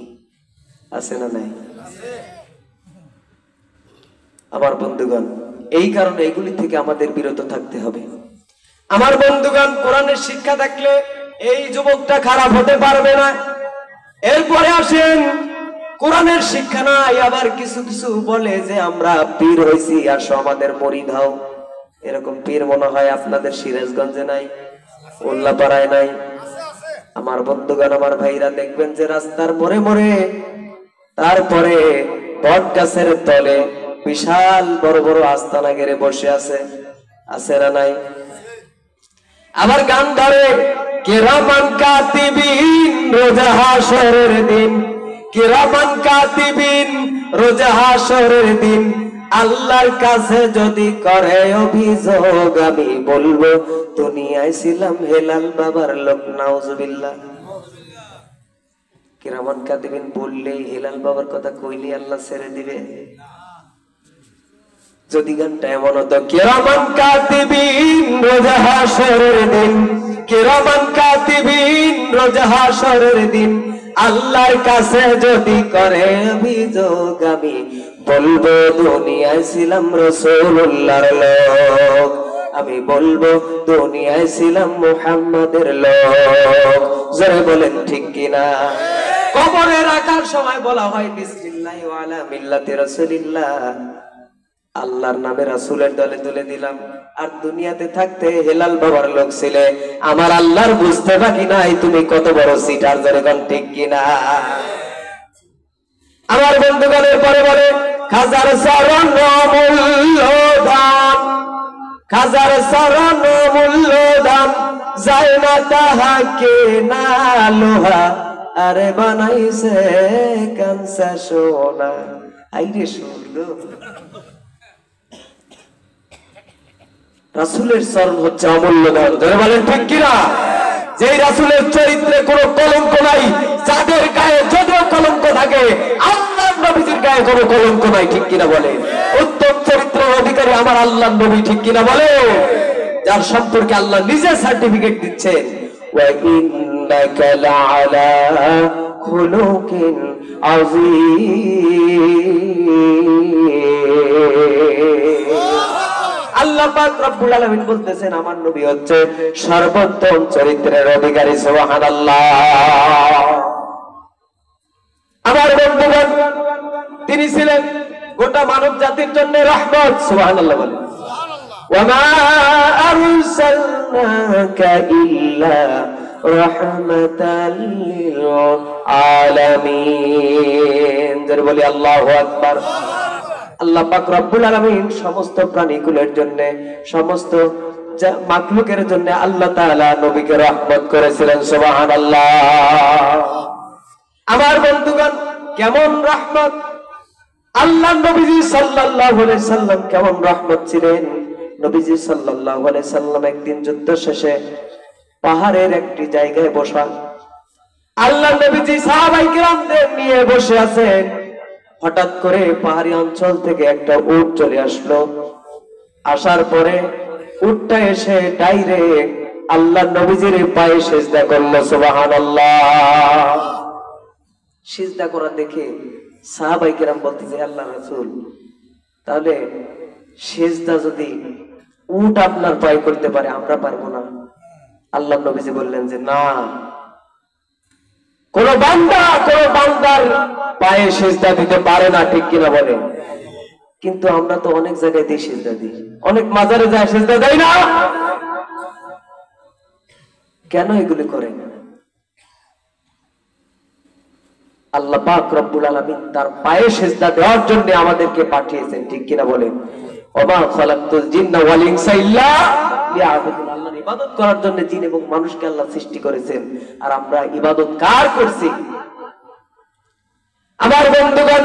আছে না নাই? আমার বন্ধুগণ, এই কারণে এগুলি থেকে আমাদের বিরত থাকতে হবে। আমার বন্ধুগণ, কোরআনের শিক্ষা থাকলে এই যুবকটা খারাপ হতে পারবে না। এরপরে আসেন, কোরআনের শিক্ষা নাই, আবার কিছু কিছু বলে যে আমরা পীর হইছি, আসো আমাদের মুরিদ হও। এরকম পীর মনে হয় আপনাদের সিরাজগঞ্জে নাই, উল্লাপাড়ায় নাই। আমার বন্ধুগণ, আমার ভাইরা, দেখবেন যে রাস্তার মোড়ে মোড়ে, তারপরে বট গাছের তলে বিশাল বড় বড় আস্তানা গেড়ে বসে আছে, আছে না নাই? আবার গান ধরে, কিরামান কাতিবিন রোজা হাশরের দিন, কিরামান কাতিবিন রোজা হাশরের দিন, আল্লাহর কাছে যদি করে অভিযোগ, আমি বলবো দুনিয়ায় ছিলাম হেলাল বাবার লোক। নাউজুবিল্লাহ। কিরামান কাতিবিন বললেই, হেলাল বাবার কথা কইলে আল্লাহ ছেড়ে দিবে? যদি গানটা এমন হতো, কিরামান কাতিবিন রোজা হাশরের দিন, কিরামান কাতিবিন রোজা হাশরের দিন, আল্লাহর কাছে যদি করে অভিযোগ, আমি বলবো দুনিয়ায় ছিলাম রাসূলুল্লাহর লোক, আমি বলবো দুনিয়ায় ছিলাম মুহাম্মাদের লোক। জোরে বলেন ঠিক কিনা? কবরে রাখার সময় বলা হয় বিসমিল্লাহি ওয়া আলা মিল্লাতি রাসূলিল্লাহ, আল্লাহর নামে রাসূলের দলে তুলে দিলাম। আর দুনিয়াতে থাকতে হেলাল বাবার লোক ছিলে, আমার আল্লাহর বুঝতে বাকি নাই তুমি কত বড় সিটার। জোরে বলেন ঠিক কিনা? আমার বন্ধুগণের পরে বলে, খাজার চরণ মূল্য দাম, খাজার চরণ মূল্য দাম, যায় না তাহাকে না লোহা, আরে বানাইছে কাঁচা সোনা। আইরে শুনলো, রাসূলের চরণ হচ্ছে অমূল্য ধন। ধরে বলেন ঠিক কিনা? যেই রাসূলের চরিত্রে কোনো কলঙ্ক নাই, যাদের গায়ে যদিও কলঙ্ক থাকে, আল্লাহর নবীর গায়ে কোনো কলঙ্ক নাই। ঠিক কিনা বলে? উত্তম চরিত্রের অধিকারী আমার আল্লাহর নবী। ঠিক কিনা বলে? যার সম্পর্কে আল্লাহ নিজে সার্টিফিকেট দিচ্ছেন, ওয়া ইন্নাকা লাআলা খুলুকিন আযীম। আল্লাহ পাক রব্বুল আলামিন বলতেছেন, আমার নবী হচ্ছে সর্বোত্তম চরিত্রের অধিকারী। সুবহানাল্লাহ। তিনি ছিলেন গোটা মানব জাতির জন্য রহমত। সুবহানাল্লাহ বলেন। ওয়ামা আরসালনাকা ইল্লা রাহমাতাল লিল আলামিন। যারা বলি আল্লাহু আকবার। আল্লাহ পাক রব্বুল আলামিন সমস্ত প্রাণীকুলের জন্য, সমস্ত মাখলুকের জন্য আল্লাহ তাআলা নবীকে রহমত করেছিলেন। সুবহানাল্লাহ। আমার বন্ধুগণ, কেমন রহমত! আল্লাহ নবীজি সাল্লাল্লাহু আলাইহি সাল্লাম কেমন রহমত ছিলেন। নবীজি সাল্লাল্লাহু আলাইহি সাল্লাম একদিন যুদ্ধ শেষে পাহাড়ের একটি জায়গায় বসা, আল্লাহ নবীজি সাহাবায়ে কিরামদের নিয়ে বসে আছেন। হঠাৎ করে পাহাড়ি অঞ্চল থেকে একটা উট চলে আসলো। আসার পরে উটটা এসে ডাইরেক্ট আল্লাহ নবীজির পায়ে সিজদা করলো। সুবহানাল্লাহ। সিজদা করা দেখে সাহাবায়ে কিরাম বলতেছে, আল্লাহ রাসূল, তাহলে সিজদা যদি উট আপনার পায়ে করতে পারে, আমরা পারবো না? আল্লাহ নবীজি বললেন যে না, কোন বান্দার পায়ে সিজদা দিতে পারে না, ঠিক কিনা বলে? কিন্তু আমরা তো অনেক জায়গায় দিয়ে সিজদা দিই, অনেক মাজারে যায় সিজদা দেয় না। কেন এগুলি করেন? আল্লাহ পাক রব্বুল আলামিন তার পায়ে সিজদা দেওয়ার জন্য আমাদেরকে পাঠিয়েছেন, ঠিক কিনা বলেন? ওমা খালাকতুল জিন্না ওয়াল ইনসা ইল্লা লিয়াবুদুন। আল্লাহর ইবাদত করার জন্য জিন এবং মানুষকে আল্লাহ সৃষ্টি করেছেন, আর আমরা ইবাদত কার করছি? আমার বন্ধুগণ,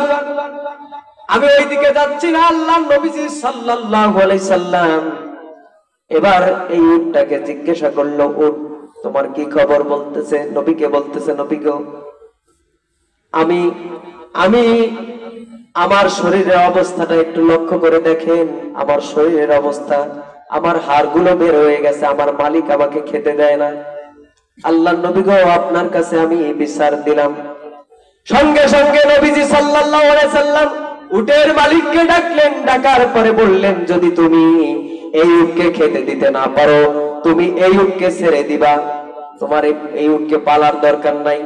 আমি ওইদিকে যাচ্ছি না। আল্লাহ নবীজি সাল্লাল্লাহু আলাইহি সাল্লাম এবার এই উটটাকে জিজ্ঞাসা করলো, উট তোমার কি খবর? বলতেছে, নবীকে বলতেছে, নবী গো, আমি আমার শরীরের অবস্থাটা একটু লক্ষ্য করে দেখেন। আমার শরীরের অবস্থা, আমার হাড়গুলো বের হয়ে গেছে, আমার মালিক আমাকে খেতে দেয় না। আল্লাহ নবী গো, আপনার কাছে আমি বিচার দিলাম। সঙ্গে সঙ্গে নবীজি সাল্লাল্লাহু আলাইহি সাল্লাম উটের মালিককে ডাকলেন। ডাকার পরে বললেন, যদি তুমি এই উটকে খেতে দিতে না পারো, তুমি এই উটকে ছেড়ে দিবা, তোমার এই উটকে পালার দরকার নাই।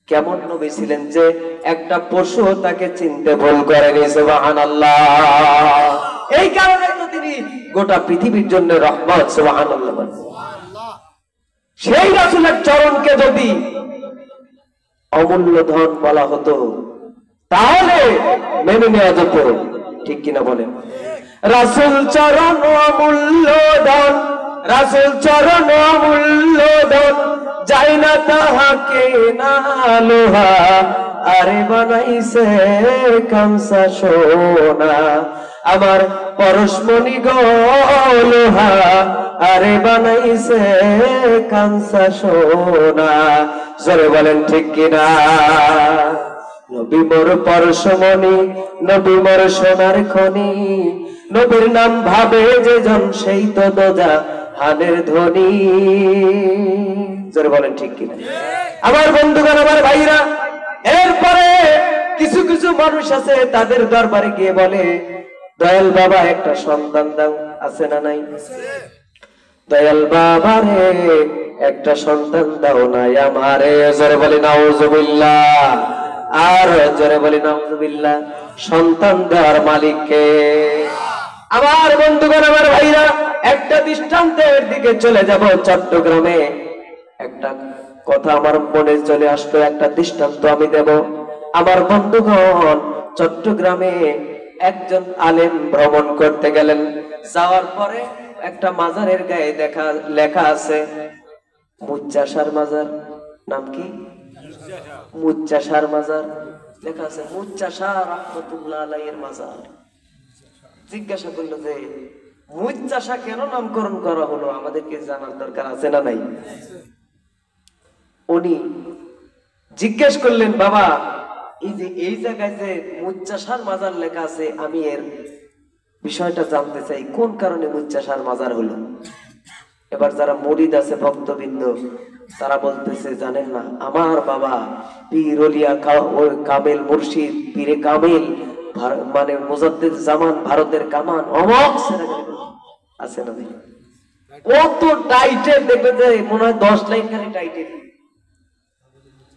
কেমন নবী ছিলেন যে একটা পশু তাকে চিনতে ভুল করেনি। সুবহানাল্লাহ। এই কারণে তো তিনি গোটা পৃথিবীর জন্য রহমত। সুবহানাল্লাহ। সেই রাসূলের চরণকে যদি অমূল্য ধন বলা হতো তাহলে মেনে নেওয়া যেত, ঠিক কিনা বলেন? রাসূল চরণ অমূল্য ধন, রাসূল চরণ অমূল্য ধন, যাই না তাহাকে না লোহা, আরে বানাইছে কামসা সোনা। আমার পরশমণি গো লোহা, আরে বানাইছে কামসা সোনা। জোরে বলেন ঠিক কিনা? নবী মোর পরশমণি, নবী মোর সোনার খনি, নবীর নাম ভাবে যে জন সেই তো দোজা হানের ধ্বনি। জোরে বলেন ঠিক কিনা? আমার বন্ধুগণ, আমার ভাইরা, এরপরে কিছু কিছু মানুষ আছে তাদের দরবারে গিয়ে বলে, দয়াল বাবা একটা সন্তান দাও। আছে না নাই? দয়াল বাবা রে একটা সন্তান দাও না আমারে। জোরে বলি নাউজুবিল্লাহ। আর জোরে বলি নাউজুবিল্লাহ। সন্তান দেওয়ার মালিককে। আমার বন্ধুগণ, আমার ভাইরা, একটা দৃষ্টান্তের দিকে চলে যাব। চট্টগ্রামে একটা কথা আমার মনে চলে আসলো, একটা দৃষ্টান্ত আমি দেব। আমার বন্ধুগণ, চট্টগ্রামে একজন আলেম ভ্রমণ করতে গেলেন। যাওয়ার পরে একটা মাজারের গায়ে লেখা আছে মুচ্চাশার মাজার। নাম কি? মুচ্চাশার মাজার লেখা আছে, মুচ্চাশা রাহমাতুল্লাহ আলাইহির মাজার। জিজ্ঞাসা করলো যে মুচ্চাশা কেন নামকরণ করা হলো, আমাদেরকে জানার দরকার আছে না নাই? উনি জিজ্ঞেস করলেন, বাবা এই যে এই জায়গায় যে মুচ্চাশার মাজার লেখা আছে, আমি এর বিষয়টা জানতে চাই, কোন কারণে মুচ্চাশার মাজার হলো? এবার যারা মুরিদ আছে, ভক্তবৃন্দ, তারা বলতেছে, জানেন না, আমার বাবা পীর ওলিয়া কামেল মুর্শিদ পীরে কামেল, মানে মুজাদ্দিদ জামান, ভারতের কামান, অমক আছে না? কত টাইটেল দেখবে যে মনে হয় 10 লাইন খালি টাইটেল।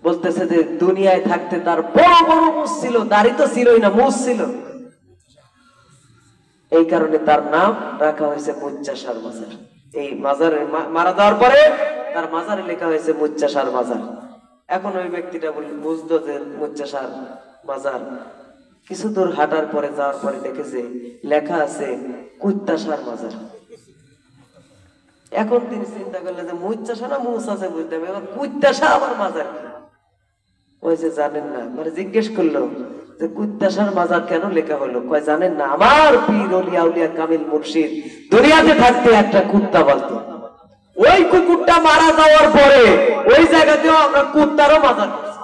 বলতেছে যে দুনিয়ায় থাকতে তার বড় বড় মুছ ছিল, দাড়ি তো ছিলই না, মুছ ছিল। এই কারণে তার নাম রাখা হয়েছে মুচ্চাশার মাজার। এই মাজারে মারা যাওয়ার পরে তার মাজারে লেখা হয়েছে মুচ্চাশার মাজার। এখন ওই ব্যক্তিটা বুঝতো যে মুচ্চাশার মাজার, কিছু দূর হাঁটার পরে যাওয়ার পরে দেখেছে লেখা আছে কুত্তাশার মাজার। এখন তিনি চিন্তা করলেন যে মুচ্চাশা না মুছ আছে বুঝতে হবে, এবার কুত্তাশা আমার মাজার কি? ওই যে জানেন না, মানে জিজ্ঞেস করলো যে কুত্তাশার মাজার কেন লেখা হলো? কয় জানেন না, আমার পীর ওলিয়া উলিয়া কামিল মুর্শিদ দুনিয়াতে থাকতে একটা কুত্তা বলতো, ওই কুকুরটা মারা যাওয়ার পরে ওই জায়গাতেও আমরা কুত্তারও মাজার করছি।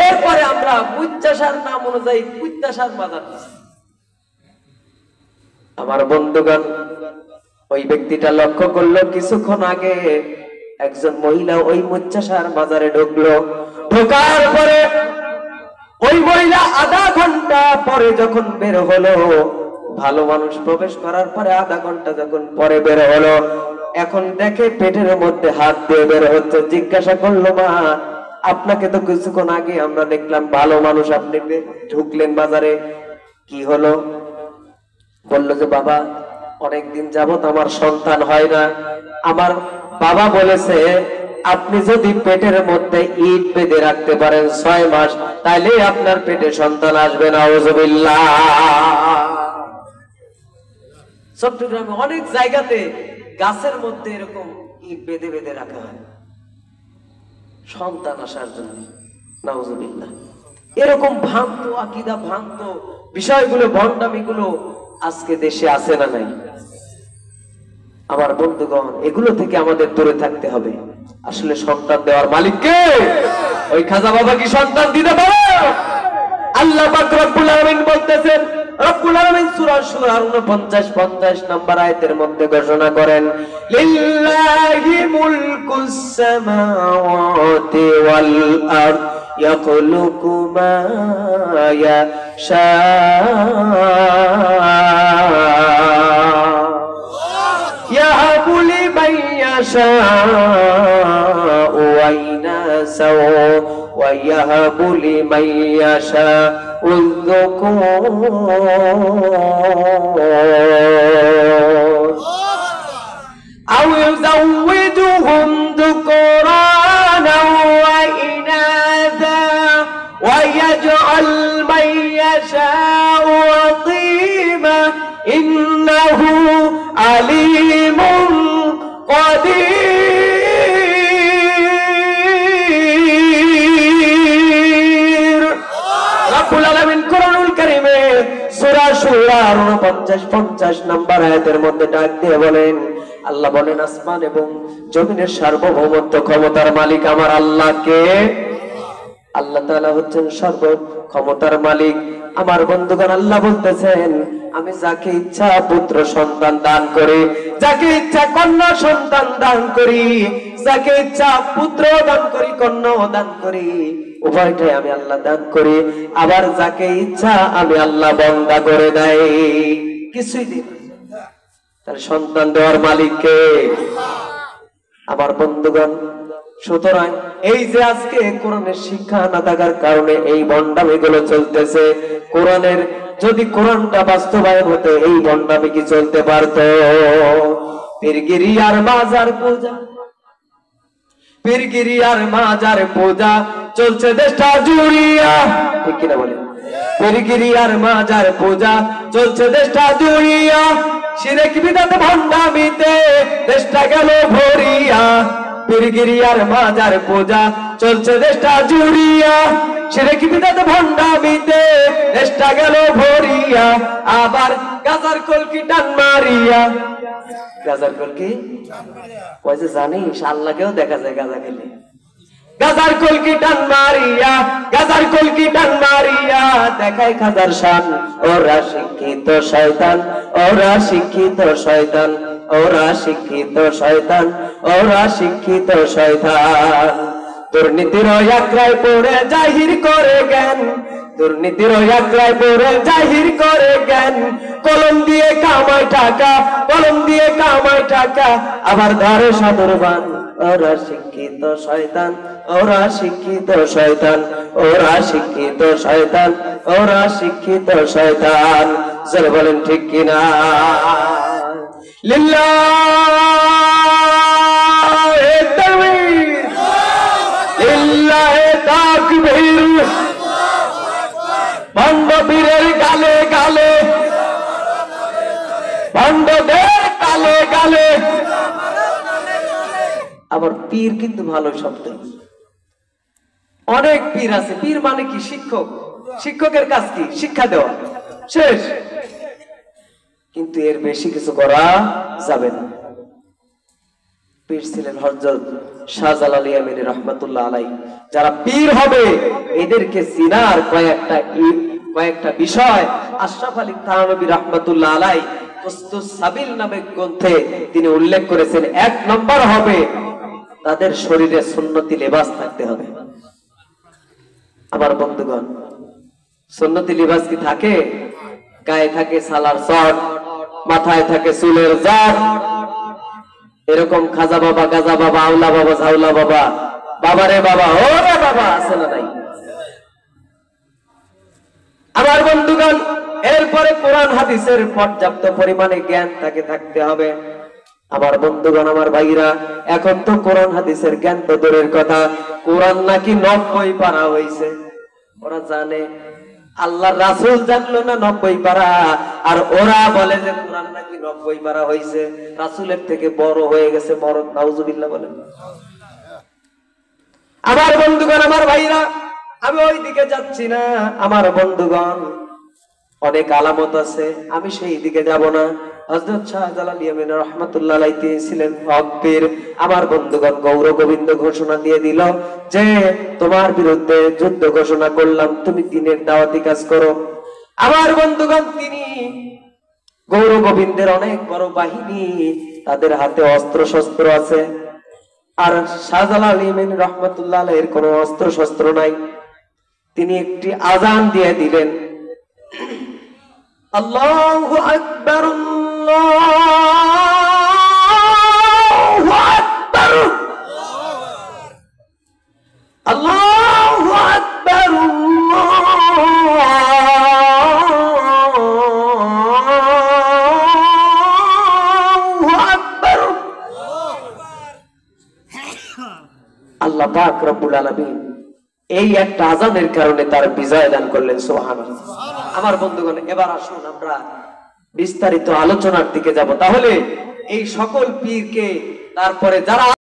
এরপরে আমরা কুত্তাশার নাম অনুযায়ী কুত্তাশার মাজার করছি। আমার বন্ধুগণ, ওই ব্যক্তিটা লক্ষ্য করলো কিছুক্ষণ আগে একজন মহিলা ওই মুচ্চাশার মাজারে ঢুকলো। ঢোকার পরে ওই মহিলা আধা ঘন্টা পরে যখন বের হলো, ভালো মানুষ প্রবেশ করার পরে আধা ঘন্টা যখন পরে বের হলো, এখন দেখে পেটের মধ্যে হাত দিয়ে বের হচ্ছে। জিজ্ঞাসা করলো, মা আপনাকে তো কিছুক্ষণ আগে আমরা দেখলাম ভালো মানুষ, আপনি ঢুকলেন বাজারে, কি হলো? বললো যে বাবা, অনেকদিন যাবত আমার সন্তান হয় না। আমার বাবা বলেছে আপনি যদি পেটের মধ্যে ইট বেঁধে রাখতে পারেন 6 মাস, তাইলে আপনার পেটে সন্তান আসবে না। আউযুবিল্লাহ। চট্টগ্রামে অনেক জায়গাতে গাছের মধ্যে এরকম ইট বেঁধে বেঁধে রাখা হয় সন্তান আসার জন্য। নাউযুবিল্লাহ। এরকম ভ্রান্ত আকীদা, ভ্রান্ত বিষয়গুলো, ভণ্ডামিগুলো আজকে দেশে আছে না নাই? আমার বন্ধুগণ, এগুলো থেকে আমাদের দূরে থাকতে হবে। আসলে সন্তান দেওয়ার মালিক কে? ওই খাজা বাবা কি সন্তান দিতে পারে? আল্লাহ পাক রব্বুল আলামিন বলতেছেন, রব্বুল আলামিন সূরা শুরা 49-50 নম্বর আয়াতের মধ্যে ঘোষণা করেন, লিল্লাহি মুলকুস সামাওয়াতি ওয়াল আরদ ইয়াখলুকু মা ইয়াশা ইয়াহাবু লিমান ইয়াশাউ ওয়া ইনাসা ওয়া ইয়াহাবু লিমান ইয়াশাউ যুকুর আও ইউযাওয়িদুহুম যুকুরানা ওয়া ইনাসা ওয়া ইয়াজআল মান ইয়াশাউ আতীমা ইন্নাহু আলিমুন কাদির। রব্বুল আলামিন কোরআনুল কারীমে সূরা শুরা 49-50 নম্বর আয়াতের মধ্যে ডাক দিয়ে বলেন, আল্লাহ বলেন আসমান এবং জমিনের সার্বভৌমত্ব ক্ষমতার মালিক আমার আল্লাহকে। আল্লাহ তাআলা হচ্ছেন সর্ব ক্ষমতার মালিক। আমার বন্ধুগণ, আল্লাহ বলতেছেন, আমি যাকে ইচ্ছা পুত্র সন্তান দান করি, যাকে ইচ্ছা কন্যা সন্তান দান করি, যাকে ইচ্ছা পুত্র দান করি, কন্যা দান করি, উভয়টাই আমি আল্লাহ দান করি। আবার যাকে ইচ্ছা আমি আল্লাহ বন্দা করে দেয়, কিছুই দিই। তাহলে সন্তান দেওয়ার মালিক কে? আমার বন্ধুগণ, সুতরাং এই যে আজকে কোরআনের শিক্ষা না থাকার কারণে এই ভণ্ডামি গুলো চলতেছে, কোরআনের যদি কোরআনটা বাস্তবায়ন হতো এই ভণ্ডামি কি চলতে পারতো? পীরগিরি আর মাজার পূজা, পীরগিরি আর মাজার পূজা চলছে দেশটা জুড়িয়া, ঠিক কিনা বলে? পীরগিরি আর মাজার পূজা চলছে দেশটা জুড়িয়া, শিরক বিদআত ভণ্ডামিতে দেশটা গেল ভরিয়া। পীরগিরি আর মাজার পূজা চলছে দেশটা জুড়িয়া, শিরক বিদআত ভণ্ডামিতে দেশটা গেল ভরিয়া। আবার গাজার কলকি টান মারিয়া, গাজার কলকি ওই যে জানিস আল্লাহকেও দেখা যায় গাজা খেলে। গাজার কলকি টান মারিয়া, গাজার কলকি টান মারিয়া দেখায় খাজার শান। ওরা শিক্ষিত শয়তান, ওরা শিক্ষিত শয়তান, ওরা শিক্ষিত শয়তান, ওরা শিক্ষিত শয়তান। দুর্নীতির আঁকড়ায় পড়ে জাহির করে জ্ঞান, দুর্নীতির আগ্রায় পড়ে জাহির করে জ্ঞান, কলম দিয়ে কামায় টাকা, কলম দিয়ে কামায় টাকা, আবার ধরে সাদর বান। ওরা শিক্ষিত শয়তান, ওরা শিক্ষিত শয়তান, ওরা শিক্ষিত শয়তান, ওরা শিক্ষিত শয়তান। জোরে বলেন ঠিক কিনা? লিল্লাহে তাকবীর, লিল্লাহে তাকবীর। ভণ্ড পীরের গালে গালে, ভণ্ডদের গালে গালে। আবার পীর কিন্তু ভালো শব্দ। অনেক পীর আছে। পীর মানে কি? শিক্ষক। শিক্ষকের কাজ কি? শিক্ষা দেওয়া, শেষ। কিন্তু এর বেশি কিছু করা যাবে না। পীর ছিলেন হযরত শাহজালাল ইয়ামানী রাহমাতুল্লাহ আলাইহি। যারা পীর হবে এদেরকে চিনার কয়েকটা বিষয় আশরাফ আলী থানভী রাহমাতুল্লাহ আলাইহি কুসতুস সাবিল নামে গ্রন্থে তিনি উল্লেখ করেছেন। 1 নম্বর হবে তাদের শরীরে সুন্নতি লিবাস থাকতে হবে। আমার বন্ধুগণ, সুন্নতি লিবাস কি থাকে? গায়ে থাকে সালার চট, মাথায় থাকে চুলের জাট। এরকম খাজা বাবা, গাজা বাবা, আওলা বাবা, ঝাউলা বাবা, বাবারে বাবা, ওরে বাবা আছে না নাই? আমার বন্ধুগণ, এরপরে কোরআন হাদিসের পর্যাপ্ত পরিমাণে জ্ঞান তাকে থাকতে হবে। আমার বন্ধুগণ, আমার ভাইরা, এখন তো কোরআন হাদিসের জ্ঞান তো দূরের কথা, কোরআন নাকি 90 পারা হয়েছে। ওরা জানে, আল্লাহর রাসূল জানলো না 90 পারা, আর ওরা বলে যে কোরআন নাকি 90 পারা হয়েছে। রাসূলের থেকে বড় হয়ে গেছে মরদ, নাউজুবিল্লাহ বলেন। আমার বন্ধুগণ, আমার ভাইরা, আমি ওই দিকে যাচ্ছি না। আমার বন্ধুগণ, অনেক আলামত আছে, আমি সেই দিকে যাব না। হযরত শাহজালাল ইয়ামানী রাহমাতুল্লাহ আলাইহি ছিলেন হক পীর। আমার বন্ধুগণ, গৌর গোবিন্দ ঘোষণা দিয়ে দিল যে তোমার বিরুদ্ধে যুদ্ধ ঘোষণা করলাম, তুমি দ্বীনের দাওয়াতি কাজ করো। আমার বন্ধুগণ, তিনি গৌর গোবিন্দের অনেক বড় বাহিনী, তাদের হাতে অস্ত্র শস্ত্র আছে। আর শাহজালাল ইয়ামানী রাহমাতুল্লাহ আলাইহির কোনো অস্ত্র শস্ত্র নাই। তিনি একটি আযান দিয়ে দিলেন, আল্লাহু আকবার, আল্লাহু আকবার, আল্লাহু আকবার, আল্লাহু আকবার। আল্লাহ পাক রব্বুল আলামিন এই একটা আযানের কারণে তার বিজয় দান করলেন। সুবহানাল্লাহ। আমার বন্ধুগণ, এবার আসুন আমরা বিস্তারিত আলোচনার দিকে যাব। তাহলে এই সকল পীরকে, তারপরে যারা